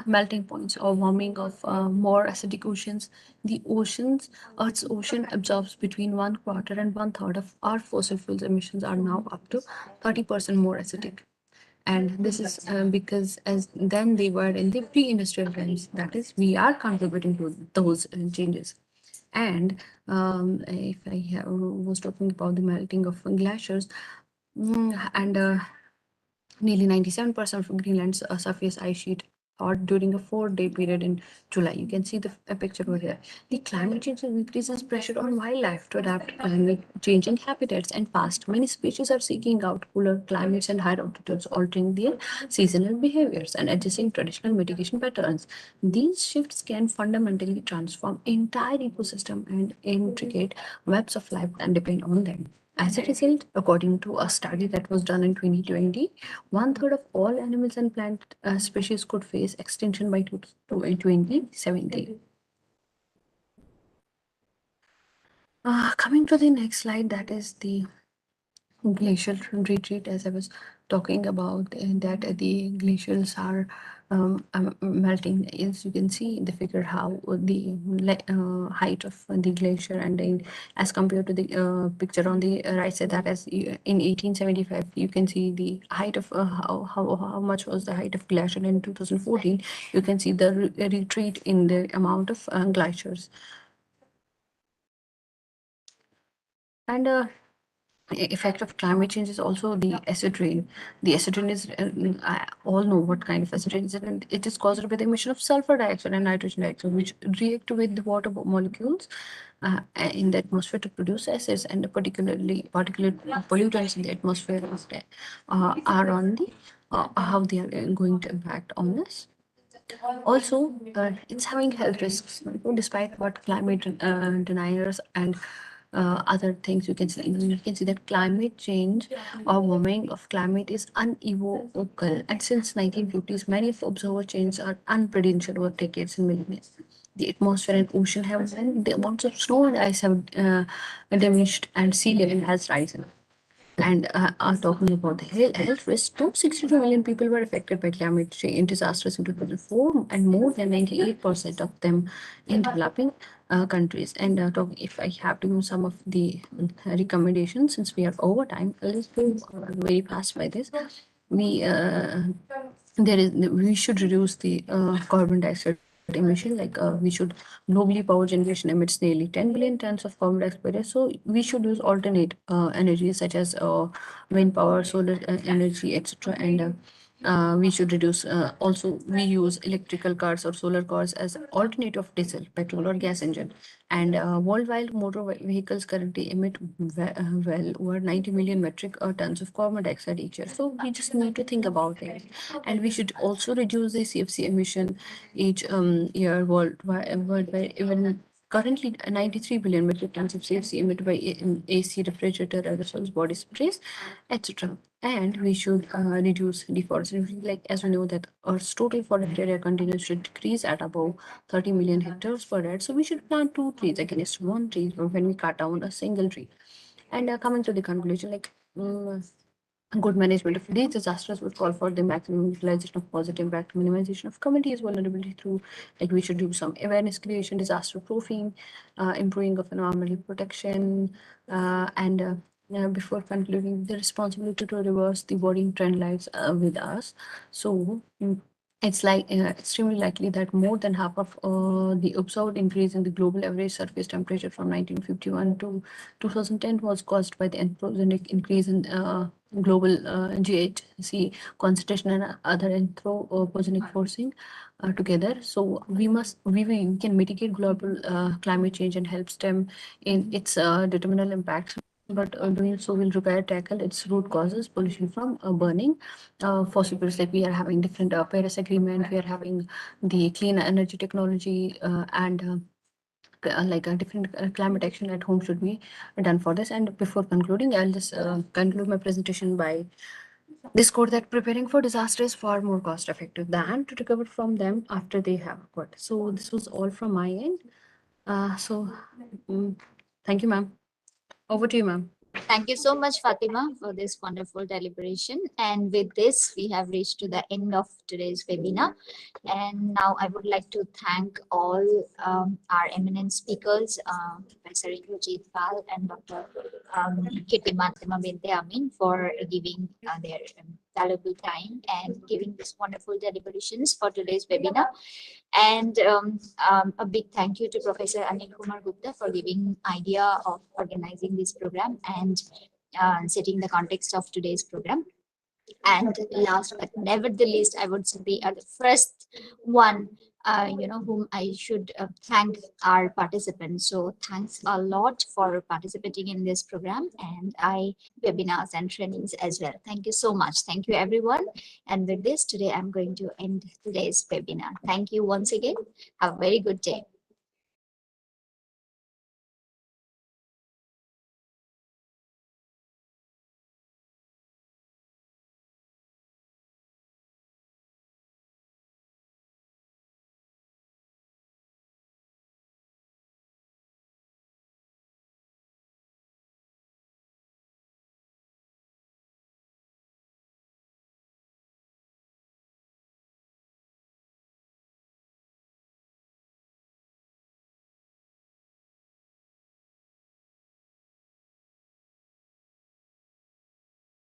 melting points or warming of more acidic oceans, the oceans, Earth's ocean absorbs between 1/4 and 1/3 of our fossil fuels emissions are now up to 30% more acidic. And this is because as then they were in the pre-industrial times, that is, we are contributing to those changes. And if was talking about the melting of glaciers, and Nearly 97% of Greenland's surface ice sheet thawed during a 4-day period in July. You can see the picture over here. The climate change increases pressure on wildlife to adapt to climate changing habitats and fast. Many species are seeking out cooler climates and higher altitudes, altering their seasonal behaviors and adjusting traditional mitigation patterns. These shifts can fundamentally transform entire ecosystem and intricate webs of life that depend on them. As a result, according to a study that was done in 2020, 1/3 of all animals and plant species could face extinction by 2070. Coming to the next slide, that is the glacial retreat, as I was talking about, that the glacials are melting. As you can see in the figure, how the height of the glacier and as compared to the picture on the right side, that is in 1875, you can see the height of how much was the height of glacier in 2014. You can see the retreat in the amount of glaciers. And effect of climate change is also the acid rain. The acid rain is, I all know what kind of acid rain is, and it is caused by the emission of sulfur dioxide and nitrogen dioxide, which react with the water molecules in the atmosphere to produce acids, and particularly particulate pollutants in the atmosphere are on the how they are going to impact on this. Also, it's having health risks, despite what climate deniers and other things you can see. You can see that climate change or warming of climate is unequivocal, and since 1950s, many of observed changes are unprecedented over decades and millennia. The atmosphere and ocean have risen, the amounts of snow and ice have diminished, and sea level has risen. And are talking about the health risk, 262 million people were affected by climate change disasters in 2004, and more than 98% of them in developing countries. And if I have to use some of the recommendations, since we are over time, let's go very fast by this. We should reduce the carbon dioxide emission. We should globally power generation emits nearly 10 billion tons of carbon dioxide per year. So we should use alternate energies such as wind power, solar energy, etc. And we should reduce. Also, we use electrical cars or solar cars as alternative of diesel, petrol, or gas engine. And worldwide, motor vehicles currently emit well over 90 million metric tons of carbon dioxide each year. So we just need to think about it, and we should also reduce the CFC emission each year worldwide. Even currently, 93 billion metric tons of CFC emitted by AC, refrigerator, aerosols, body sprays, etc. And we should reduce deforestation. Like, as we know that Earth's total forest area continues to decrease at about 30 million hectares per year. So we should plant 2 trees against 1 tree when we cut down a single tree. And coming to the conclusion, good management of these disasters would call for the maximum utilization of positive impact, minimization of communities' vulnerability through, we should do some awareness creation, disaster proofing, improving of environmental protection, and before concluding, the responsibility to reverse the worrying trend lies with us. So it's extremely likely that more than half of the observed increase in the global average surface temperature from 1951 to 2010 was caused by the anthropogenic increase in global GHG concentration and other anthropogenic forcing together. So we can mitigate global climate change and help stem in its determinal impacts. But doing so will require tackle its root causes: pollution from burning fossil fuels. Like, we are having different Paris Agreement, we are having the clean energy technology, and a different climate action at home should be done for this. And before concluding, I'll just conclude my presentation by this quote, that preparing for disaster is far more cost effective than to recover from them after they have occurred. So this was all from my end. Thank you, ma'am. Over to you, ma'am. Thank you so much, Fatima, for this wonderful deliberation. And with this, we have reached to the end of today's webinar. And now I would like to thank all our eminent speakers, Professor Indrajit Pal and Dr. Kirtiman Binte Amin, for giving their valuable time and giving this wonderful deliberations for today's webinar. And a big thank you to Professor Anil Kumar Gupta for giving idea of organizing this program and setting the context of today's program. And last but never the least, I would say they are the first one, whom I should thank our participants. So thanks a lot for participating in this program and webinars and trainings as well. Thank you so much. Thank you, everyone. And with this, today I'm going to end today's webinar. Thank you once again. Have a very good day.